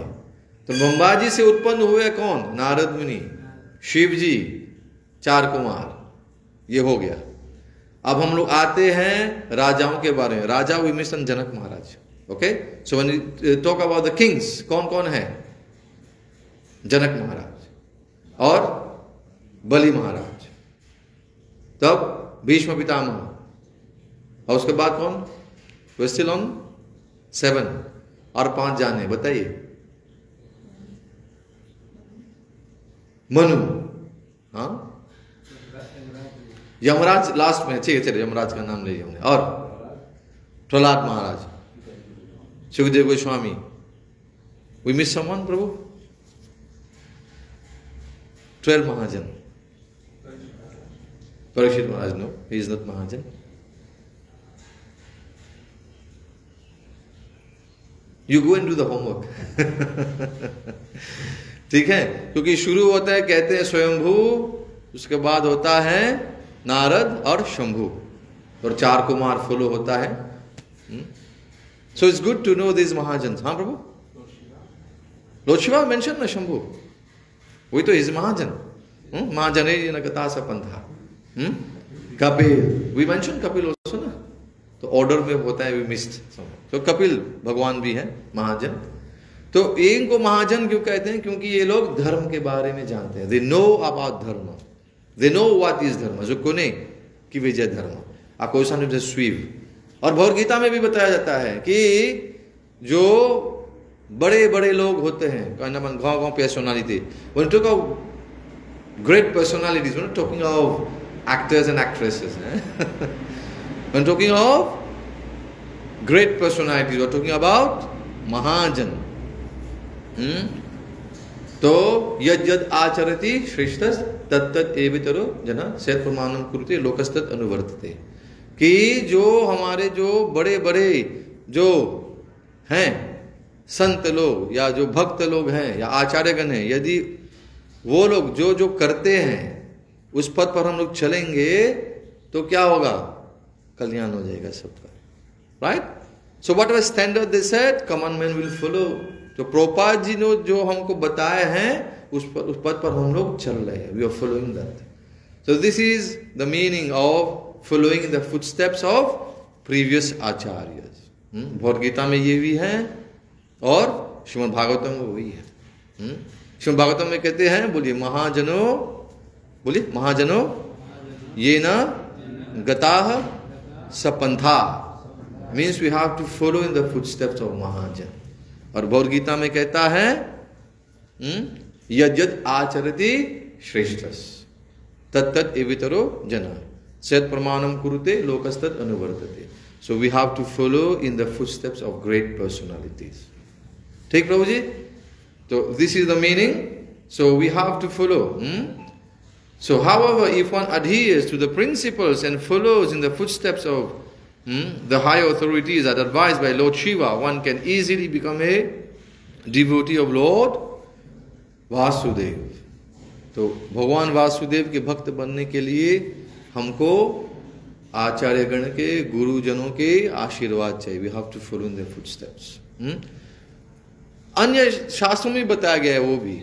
तो ब्रह्मा जी से उत्पन्न हुए कौन? नारद मुनि, शिव जी, 4 कुमार, ये हो गया। अब हम लोग आते हैं राजाओं के बारे में। राजा वी मिशन Janak Maharaj. Okay, so when we talk about the kings, कौन कौन है? जनक महाराज और बलि महाराज, तब भीष्म पितामह, और उसके बाद कौन? वे स्टिल ऑन 7 और 5 जाने, बताइए। मनु, हाँ, यमराज लास्ट में। ठीक है, चलिए यमराज का नाम ले लिया हमने। और Prahlad Maharaj, Sukhdev Goswami. We miss someone प्रभु? 12 Mahajan. Parikshit Maharaj, no, he is not Mahajan. You go and do the homework. ठीक है, क्योंकि शुरू होता है कहते हैं स्वयंभू, उसके बाद होता है नारद और शंभु, और 4 कुमार फॉलो होता है. So it's good to know these Mahajans. हाँ प्रभु? Lord Shiva mentioned ना शंभु, वही तो is Mahajan. महाजने न गता सपंथा. Kapil, we mentioned Kapil also ना, तो ऑर्डर में होता है, we missed. तो कपिल भगवान भी है महाजन. तो इनको महाजन क्यों कहते हैं? क्योंकि ये लोग धर्म के बारे में जानते हैं. They know about धर्म. They know what is धर्म. जो कोने की विजय धर्म. आपको सामने से स्वीव. और भगवद गीता में भी बताया जाता है कि जो बड़े बड़े लोग होते हैं, गांव personality, when talk of great personalities, we're not talking of actors and actresses. When talking of great personalities, we're talking about Mahajan. तो यद यद आचरति श्रेष्ठस तत्तत् एवेतरो जना सैत प्रमाणम कुरुते लोकस्तत् अनुवर्तते. कि जो हमारे जो बड़े बड़े जो हैं संत लोग या जो भक्त लोग हैं या आचार्यगण हैं, यदि वो लोग जो जो करते हैं उस पद पर हम लोग चलेंगे तो क्या होगा? कल्याण हो जाएगा सबका. Right? So what was standard they said, commandment will follow. तो प्रभुपाद जी ने जो हमको बताए हैं उस पद पर हम लोग चल रहे हैं. We are following that. So this is the meaning of following in the footsteps of previous acharyas. Bhagavad Gita में ये भी है और श्रीमद् भागवतम में वही है. श्रीमद् भागवतम में कहते हैं, बोलिए महाजनो, बोलिए महाजनो ये न गताह सपंथा, means we have to follow in the footsteps of Mahajan. और भगवद गीता में कहता है यद यद आचरति श्रेष्ठस तत्तत् एवेतरो जना सत प्रमाणम कुरुते लोकस्तत् अनुवर्तते. So we have to follow in the footsteps of great personalities. ठीक प्रभु जी? तो this is the meaning. So we have to follow. So however, if one adheres to the principles and follows in the footsteps of the high authorities as advised by Lord Shiva, one can easily become a devotee of Lord Vasudev. तो भगवान वासुदेव के भक्त बनने के लिए हमको आचार्यगण के, गुरुजनों के आशीर्वाद चाहिए. We have to follow in their footsteps. अन्य शास्त्रों में बताया गया है वो भी.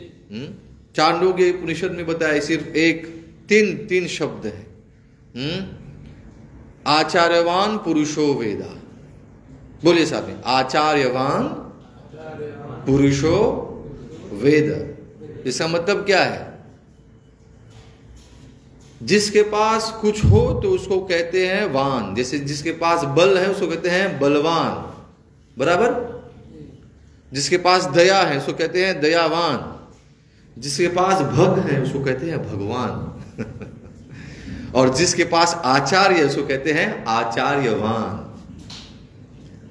चांदोग्य उपनिषद में बताया, सिर्फ एक तीन शब्द है. आचार्यवान पुरुषो वेदा. बोलिए साथ में, आचार्यवान पुरुषो वेद. इसका मतलब क्या है? जिसके पास कुछ हो तो उसको कहते हैं वान. जैसे जिसके पास बल है उसको कहते हैं बलवान. बराबर? जिसके पास दया है उसको कहते हैं दयावान. जिसके पास भक्त है उसको कहते हैं भगवान. और जिसके पास आचार्य है उसको कहते हैं आचार्यवान.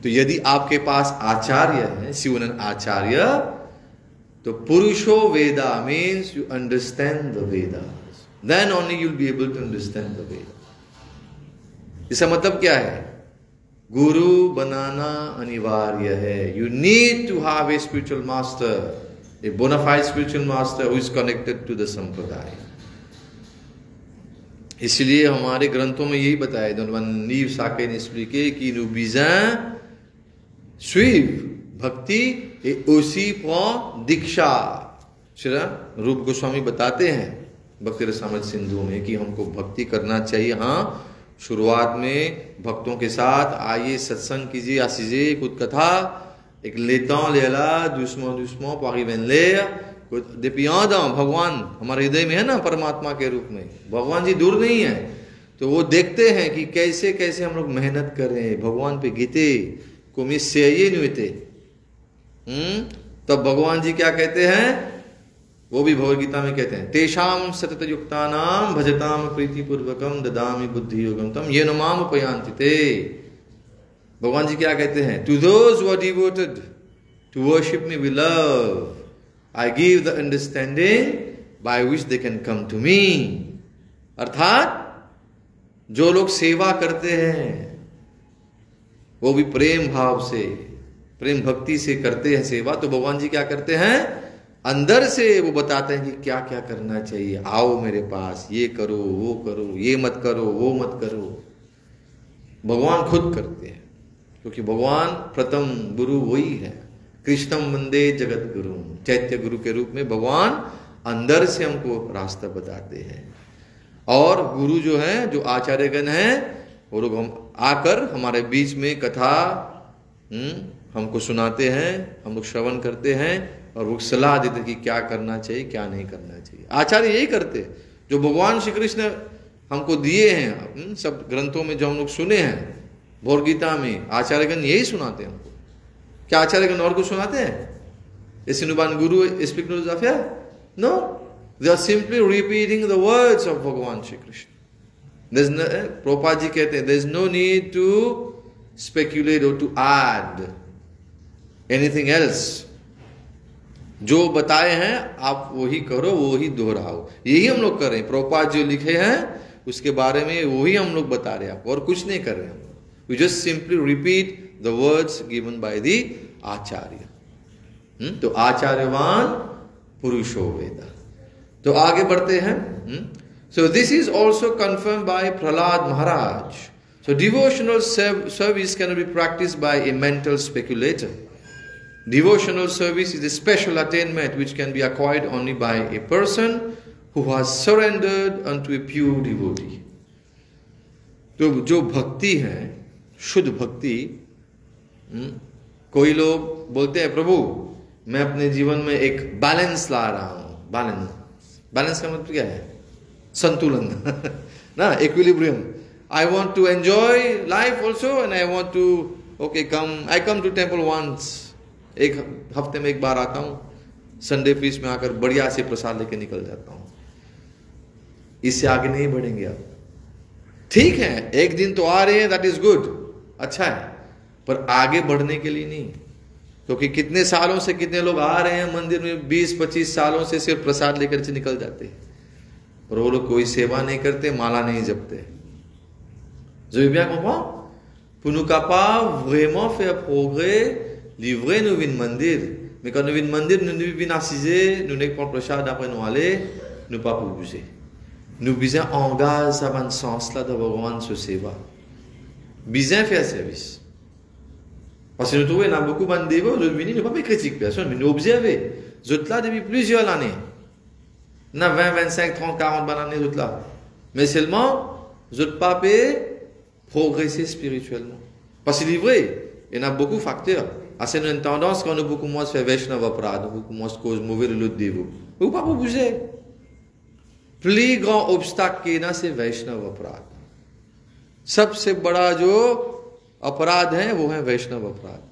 तो यदि आपके पास आचार्य है, शिवन आचार्य, तो पुरुषो वेदा means you understand the Veda. Then only you'll be able to understand the Veda. इसका मतलब क्या है? गुरु बनाना अनिवार्य है. You need to have a spiritual master, a bona fide spiritual master who is connected to the sampradaya. इसलिए हमारे ग्रंथों में यही बताया, dans un livre sacré expliqué कि nous besoin suivre भक्ति et aussi prendre दीक्षा. श्री रूप गोस्वामी बताते हैं भक्ति रसामृत सिंधु में कि हमको भक्ति करना चाहिए. हाँ, शुरुआत में भक्तों के साथ आइए सत्संग कीजिए, आसीजिए कुछ कथा, एक लेता लेला दुश्मन पागी बन ले दिपियादा. भगवान हमारे हृदय में है ना, परमात्मा के रूप में. भगवान जी दूर नहीं है. तो वो देखते हैं कि कैसे कैसे हम लोग मेहनत कर रहे हैं भगवान पे. गीते को मिस से ये नहीं होते. तब भगवान जी क्या कहते हैं? वो भी भगवद गीता में कहते हैं, तेषाम सतत युक्तानाम भजताम प्रीति पूर्वकम ददामि बुद्धि योगम तम येन माम उपयान्ति ते. भगवान जी क्या कहते हैं? To those who are devoted to worship me with love, I give the understanding by which they can come to me. अर्थात जो लोग सेवा करते हैं वो भी प्रेम भाव से, प्रेम भक्ति से करते हैं सेवा, तो भगवान जी क्या करते हैं, अंदर से वो बताते हैं कि क्या क्या करना चाहिए, आओ मेरे पास, ये करो, वो करो, ये मत करो, वो मत करो। भगवान खुद करते हैं, क्योंकि भगवान प्रथम गुरु वही है। कृष्णम वंदे जगत गुरु, चैत्य गुरु के रूप में भगवान अंदर से हमको रास्ता बताते हैं। और गुरु जो है, जो आचार्यगण हैं, वो लोग हम आकर हमारे बीच में कथा हमको सुनाते हैं, हम लोग श्रवण करते हैं और वो सलाह देते हैं कि क्या करना चाहिए, क्या नहीं करना चाहिए। आचार्य यही करते, जो भगवान श्री कृष्ण हमको दिए हैं सब ग्रंथों में, जो हम लोग सुने हैं, भगवद गीता में आचार्यगण यही सुनाते हैं हमको। क्या आचार्यगण और कुछ सुनाते हैं? Isinuban Guru speak no Zafia? No. They are simply repeating the words of Bhagavan Shri Krishna. There's no, Prabhupada ji कहते हैं, there's no need to speculate or to add anything else. जो बताए हैं आप वही करो, वही दोहराओ। यही हम लोग कर रहे हैं। प्रभुपाद जो लिखे हैं उसके बारे में वही हम लोग बता रहे हैं आपको, और कुछ नहीं कर रहे हैं। We just simply repeat the words given by the आचार्य। तो आचार्यवान पुरुषो वेदा। तो आगे बढ़ते हैं। So this is also confirmed by Prahlad Maharaj. So devotional service cannot be practiced by a mental speculator. Devotional service is a special attainment which can be acquired only by a person who has surrendered unto a pure devotee. तो जो भक्ति है, शुद्ध भक्ति, कोई लोग बोलते हैं प्रभु मैं अपने जीवन में एक बैलेंस ला रहा हूं। बैलेंस का मतलब क्या है? संतुलन ना, equilibrium. I want to enjoy life also and I want to I come to temple once, एक हफ्ते में एक बार आता हूं, संडे फीस में आकर बढ़िया से प्रसाद लेके निकल जाता हूं। इससे आगे नहीं बढ़ेंगे आप। ठीक है, एक दिन तो आ रहे हैं, दैट इज गुड, अच्छा है, पर आगे बढ़ने के लिए नहीं। क्योंकि कितने सालों से कितने लोग आ रहे हैं मंदिर में, 20-25 सालों से सिर्फ प्रसाद लेकर से निकल जाते हैं, और वो लोग कोई सेवा नहीं करते, माला नहीं जपते। Vous avez bien compris? Pour nous capables vraiment faire progrès, livrer nous vin mandir. Mais quand nous vin mandir, nous ne vin assiser, nous n'avons pas le prachad après nous aller, nous pas pour bouger. Nous besoin engage ça dans sens là de Bhagavan se seva. Besoin faire service. Parce que nous trouvons, il y a beaucoup de dévots, nous venons, nous ne pas critiquer personne, mais nous observons. Nous sommes là depuis plusieurs années. Nous avons 20, 25, 30, 40 bonnes années, nous sommes là. Mais seulement, nous ne sommes pas progresser spirituellement. Parce qu'il est vrai, il y a beaucoup de facteurs. C'est une tendance qu'on a beaucoup moins fait Vaishnava Prad, beaucoup moins de causes mauvaises de l'autre dévot. Vous pas pour bouger. Plus grand obstacle qu'il y a, c'est Vaishnava Prad. सबसे बड़ा जो अपराध है वो है वैष्णव अपराध।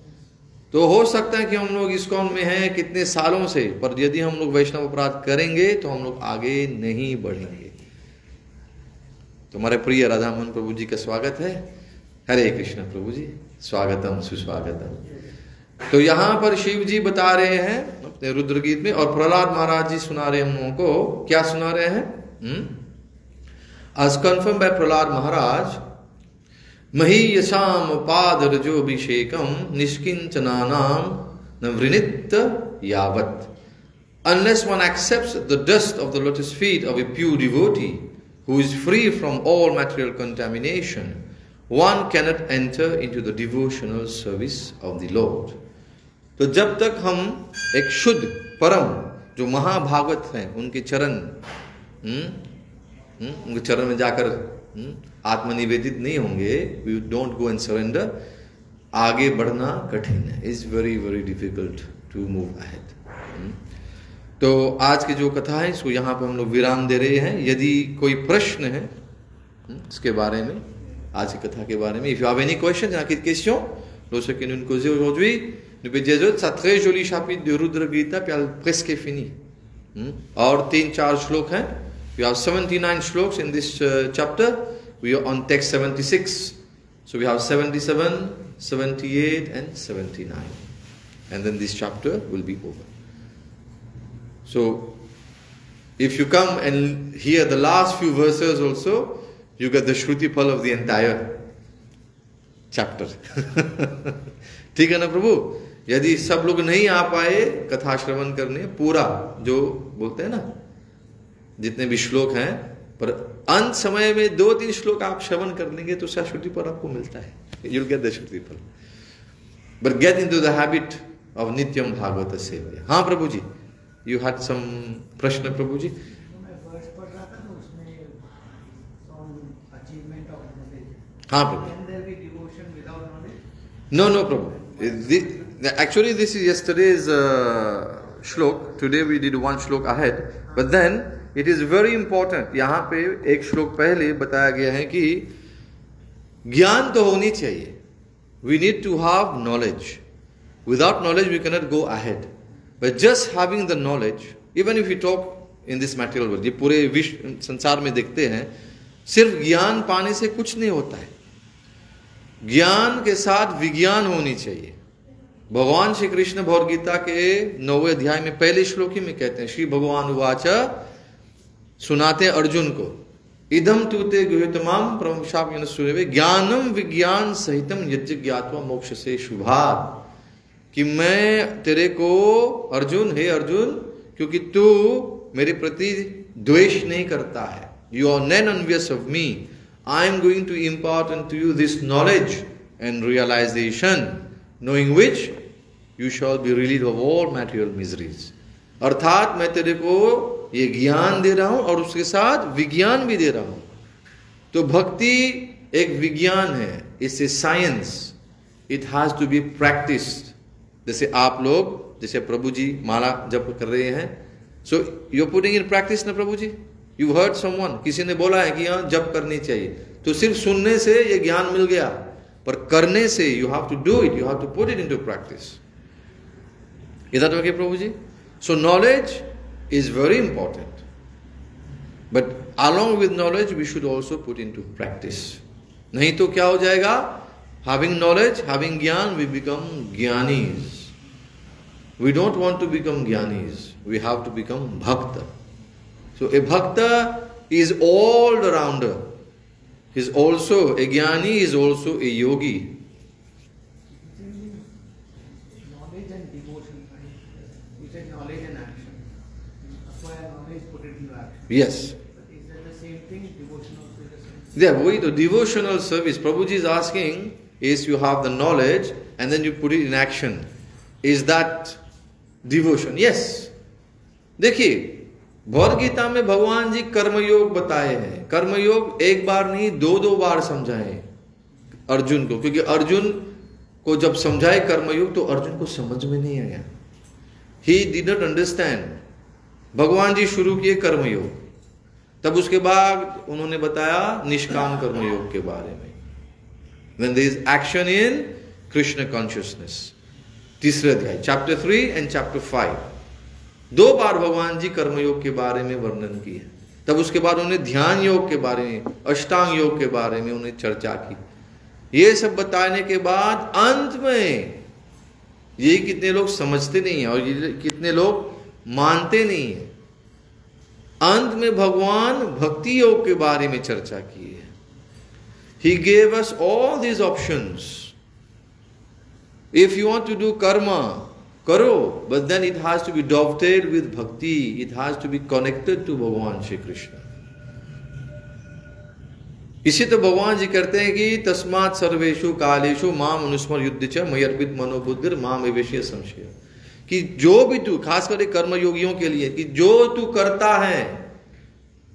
तो हो सकता है कि हम लोग इस्कॉन में हैं कितने सालों से, पर यदि हम लोग वैष्णव अपराध करेंगे तो हम लोग आगे नहीं बढ़ेंगे। तुम्हारे प्रिय राधा मोहन प्रभु जी का स्वागत है। हरे कृष्ण प्रभु जी, स्वागतम सुस्वागतम। तो यहाँ पर शिव जी बता रहे हैं अपने रुद्र गीत में, और प्रहलाद महाराज जी सुना रहे हैं हम लोगों को। क्या सुना रहे हैं? As confirmed by Prahlad Maharaj, मही यशाम पाद रजोभिषेकम निष्किंचनानाम नवृनित यावत। Unless one accepts the dust of the lotus feet of a pure devotee who is free from all material contamination, one cannot enter into the devotional service of the Lord. तो जब तक हम एक शुद्ध परम जो महाभागवत हैं उनके चरण उनके चरण में जाकर आत्मनिवेदित नहीं होंगे, we don't go and surrender, आगे बढ़ना कठिन है। It's very very difficult to move ahead. तो आज की जो कथा है इसको यहाँ पे हम लोग विराम दे रहे हैं। यदि कोई प्रश्न है इसके बारे में, आज की कथा के बारे में, if you have any question, il y a des questions, lorsque nous nous causons aujourd'hui, nous pouvons dire c'est très joli chapitre de Rudra Gita, puis elle presque fini. और 3-4 श्लोक हैं। We have 79 shloks in this chapter. We are on text 76. So we have 77, 78 and 79. And then this chapter will be over. So If you come and hear the last few verses also, you get the Shruti Phal of the entire chapter. ठीक है ना प्रभु? यदि सब लोग नहीं आ पाए कथा श्रवण करने, पूरा जो बोलते हैं ना, जितने भी श्लोक हैं, पर अंत समय में 2-3 श्लोक आप श्रवण कर लेंगे तो श्रुति फल आपको मिलता है. You'll get the श्रुति फल. But get into the habit of नित्यम भागवत सेवा. हाँ प्रभु जी, you had some प्रश्न प्रभु जी? हाँ प्रभु. No, Prabhu. Actually, this is yesterday's shlok. Today we did one shlok ahead. But then, it is very important. यहाँ पे एक श्लोक पहले बताया गया है कि ज्ञान तो होनी चाहिए. We need to have knowledge. Without knowledge, we cannot go ahead. But just having the knowledge, even if we talk in this material world, ये पूरे विश्व संसार में देखते हैं, सिर्फ ज्ञान पाने से कुछ नहीं होता है. ज्ञान के साथ विज्ञान होनी चाहिए. भगवान श्री कृष्ण भगवद गीता के 9वें अध्याय में पहले श्लोक ही में कहते हैं, श्री भगवान उवाच, सुनाते अर्जुन को, इदम तूते गुह्यतमं प्रवक्ष्यामि सुनवे ज्ञानम विज्ञान सहितम यज्ञ ज्ञात्वा मोक्ष से शुभात्. कि मैं तेरे को अर्जुन, हे अर्जुन, क्योंकि तू मेरे प्रति द्वेष नहीं करता है, you are non envious of me, I am going to impart unto you this knowledge and realization, knowing which you shall be relieved of all material miseries. अर्थात मैं तेरे को ये ज्ञान दे रहा हूं और उसके साथ विज्ञान भी दे रहा हूं. तो भक्ति एक विज्ञान है, it's a science. It has to be practised. जैसे आप लोग, जैसे प्रभु जी माला जप कर रहे हैं, so you are putting in practice ना प्रभु जी. You heard someone, किसी ने बोला है कि यहाँ जप करनी चाहिए, तो सिर्फ सुनने से ये ज्ञान मिल गया, पर करने से you have to do it, you have to put it into practice. Is that okay, Prabhu ji? So knowledge is very important, but along with knowledge we should also put into practice. नहीं तो क्या हो जाएगा? Having knowledge, having ज्ञान, we become Giani's. We don't want to become Giani's. We have to become bhakta. So a bhakta is all-rounder. He is also a jnani, is also a yogi. Knowledge and devotion, right? You said knowledge and action. Acquire knowledge, put it into action. Yes. But is that the same thing? Devotion also is the same thing? Yeah, वही तो devotional service. Prabhuji is asking, is you have the knowledge and then you put it in action. Is that devotion? Yes. देखिए, भगवद गीता में भगवान जी कर्मयोग बताए हैं. कर्मयोग एक बार नहीं, 2 बार समझाए अर्जुन को, क्योंकि अर्जुन को जब समझाए कर्मयोग तो अर्जुन को समझ में नहीं आया. He did not understand. भगवान जी शुरू किए कर्मयोग, तब उसके बाद उन्होंने बताया निष्काम कर्मयोग के बारे में. When there is action in Krishna consciousness. 3 अध्याय, chapter 3 and chapter 5. 2 बार भगवान जी कर्मयोग के बारे में वर्णन किए. तब उसके बाद उन्होंने ध्यान योग के बारे में, अष्टांग योग के बारे में उन्हें चर्चा की. ये सब बताने के बाद अंत में ये कितने लोग समझते नहीं हैं और ये कितने लोग मानते नहीं हैं. अंत में भगवान भक्ति योग के बारे में चर्चा की है. He gave us all these options. If you want to do karma, करो, but then it has to be dovetailed with bhakti. It has to be connected to भगवान श्री कृष्ण. इसी तो भगवान जी कहते हैं कि तस्मात् सर्वेषु कालेषु माम अनुस्मर युद्ध च मयर्पित मनोबुद्धिर माम विवेश्य संशय. कि जो भी तू, खास करके कर्म योगियों के लिए, कि जो तू करता है,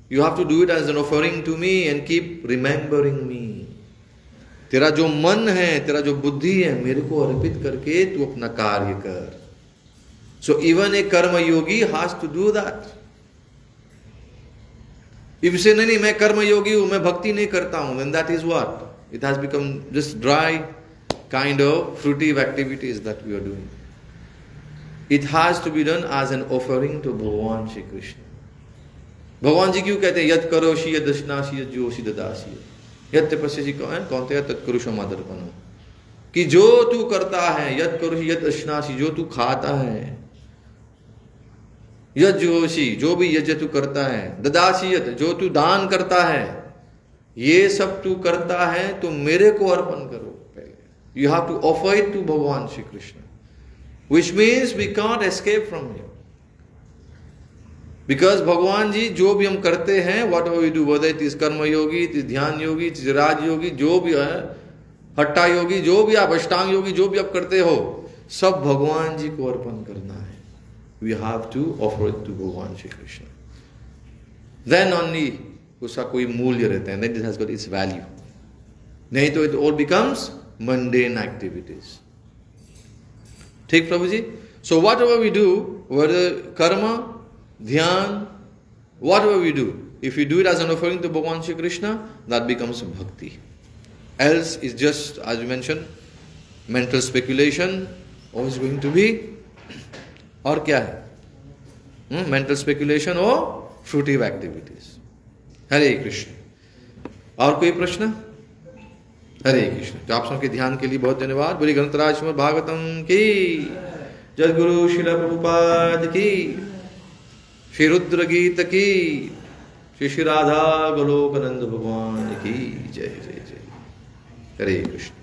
you have to do it as an offering to me and keep remembering me. तेरा जो मन है, तेरा जो बुद्धि है, मेरे को अर्पित करके तू अपना कार्य कर. So even a karma yogi has to do that. If you say नहीं मैं कर्म योगी हूं, मैं भक्ति नहीं करता हूं, then that is what? It has become just dry kind of fruitive activities that we are doing. It has to be done as an offering to Bhagavan Shri Krishna. भगवान जी क्यों कहते हैं यद करोषि यद दशनासि यद जोषि ददासि यद तपस्यसि कौन थे तत्करुषो मादर्पणो. कि जो तू करता है, यद करोषि यद दशनासि, जो तू खाता है, यज्ञोषि जो भी यज्ञ तू करता है, ददासियत जो तू दान करता है, ये सब तू करता है तो मेरे को अर्पण करो पहले। You have to offer it to भगवान Shri Krishna, which means we can't escape from him. Because भगवान जी जो भी हम करते हैं, whatever we do, whether it is karma yogi, it is ध्यान योगी, इट इज राज योगी, जो भी है हट्टा योगी, जो भी आप अष्टांग योगी जो भी आप करते हो, सब भगवान जी को अर्पण करना है। We have to offer it to भगवान श्री कृष्ण, देन ओनली उसका कोई मूल्य रहता है, then it has got its value. नहीं तो it all becomes mundane activities. ठीक प्रभु जी? So whatever we do, whether karma, dhyana, whatever we do, if we do it as an offering to Bhagavan Shri Krishna, that becomes bhakti. Else is just, as we mentioned, mental speculation, or is going to be, और क्या है? Mental speculation or fruitive activities. हरे कृष्ण। और कोई प्रश्न? हरे कृष्ण। तो आप सबके ध्यान के लिए बहुत धन्यवाद। बोलिए ग्रंथराज श्रीमद् भागवतम की जय, गुरु श्रील प्रभुपाद की, श्री रुद्र गीत की, श्री राधा गोलोकानंद भगवान की जय जय जय। हरे कृष्ण।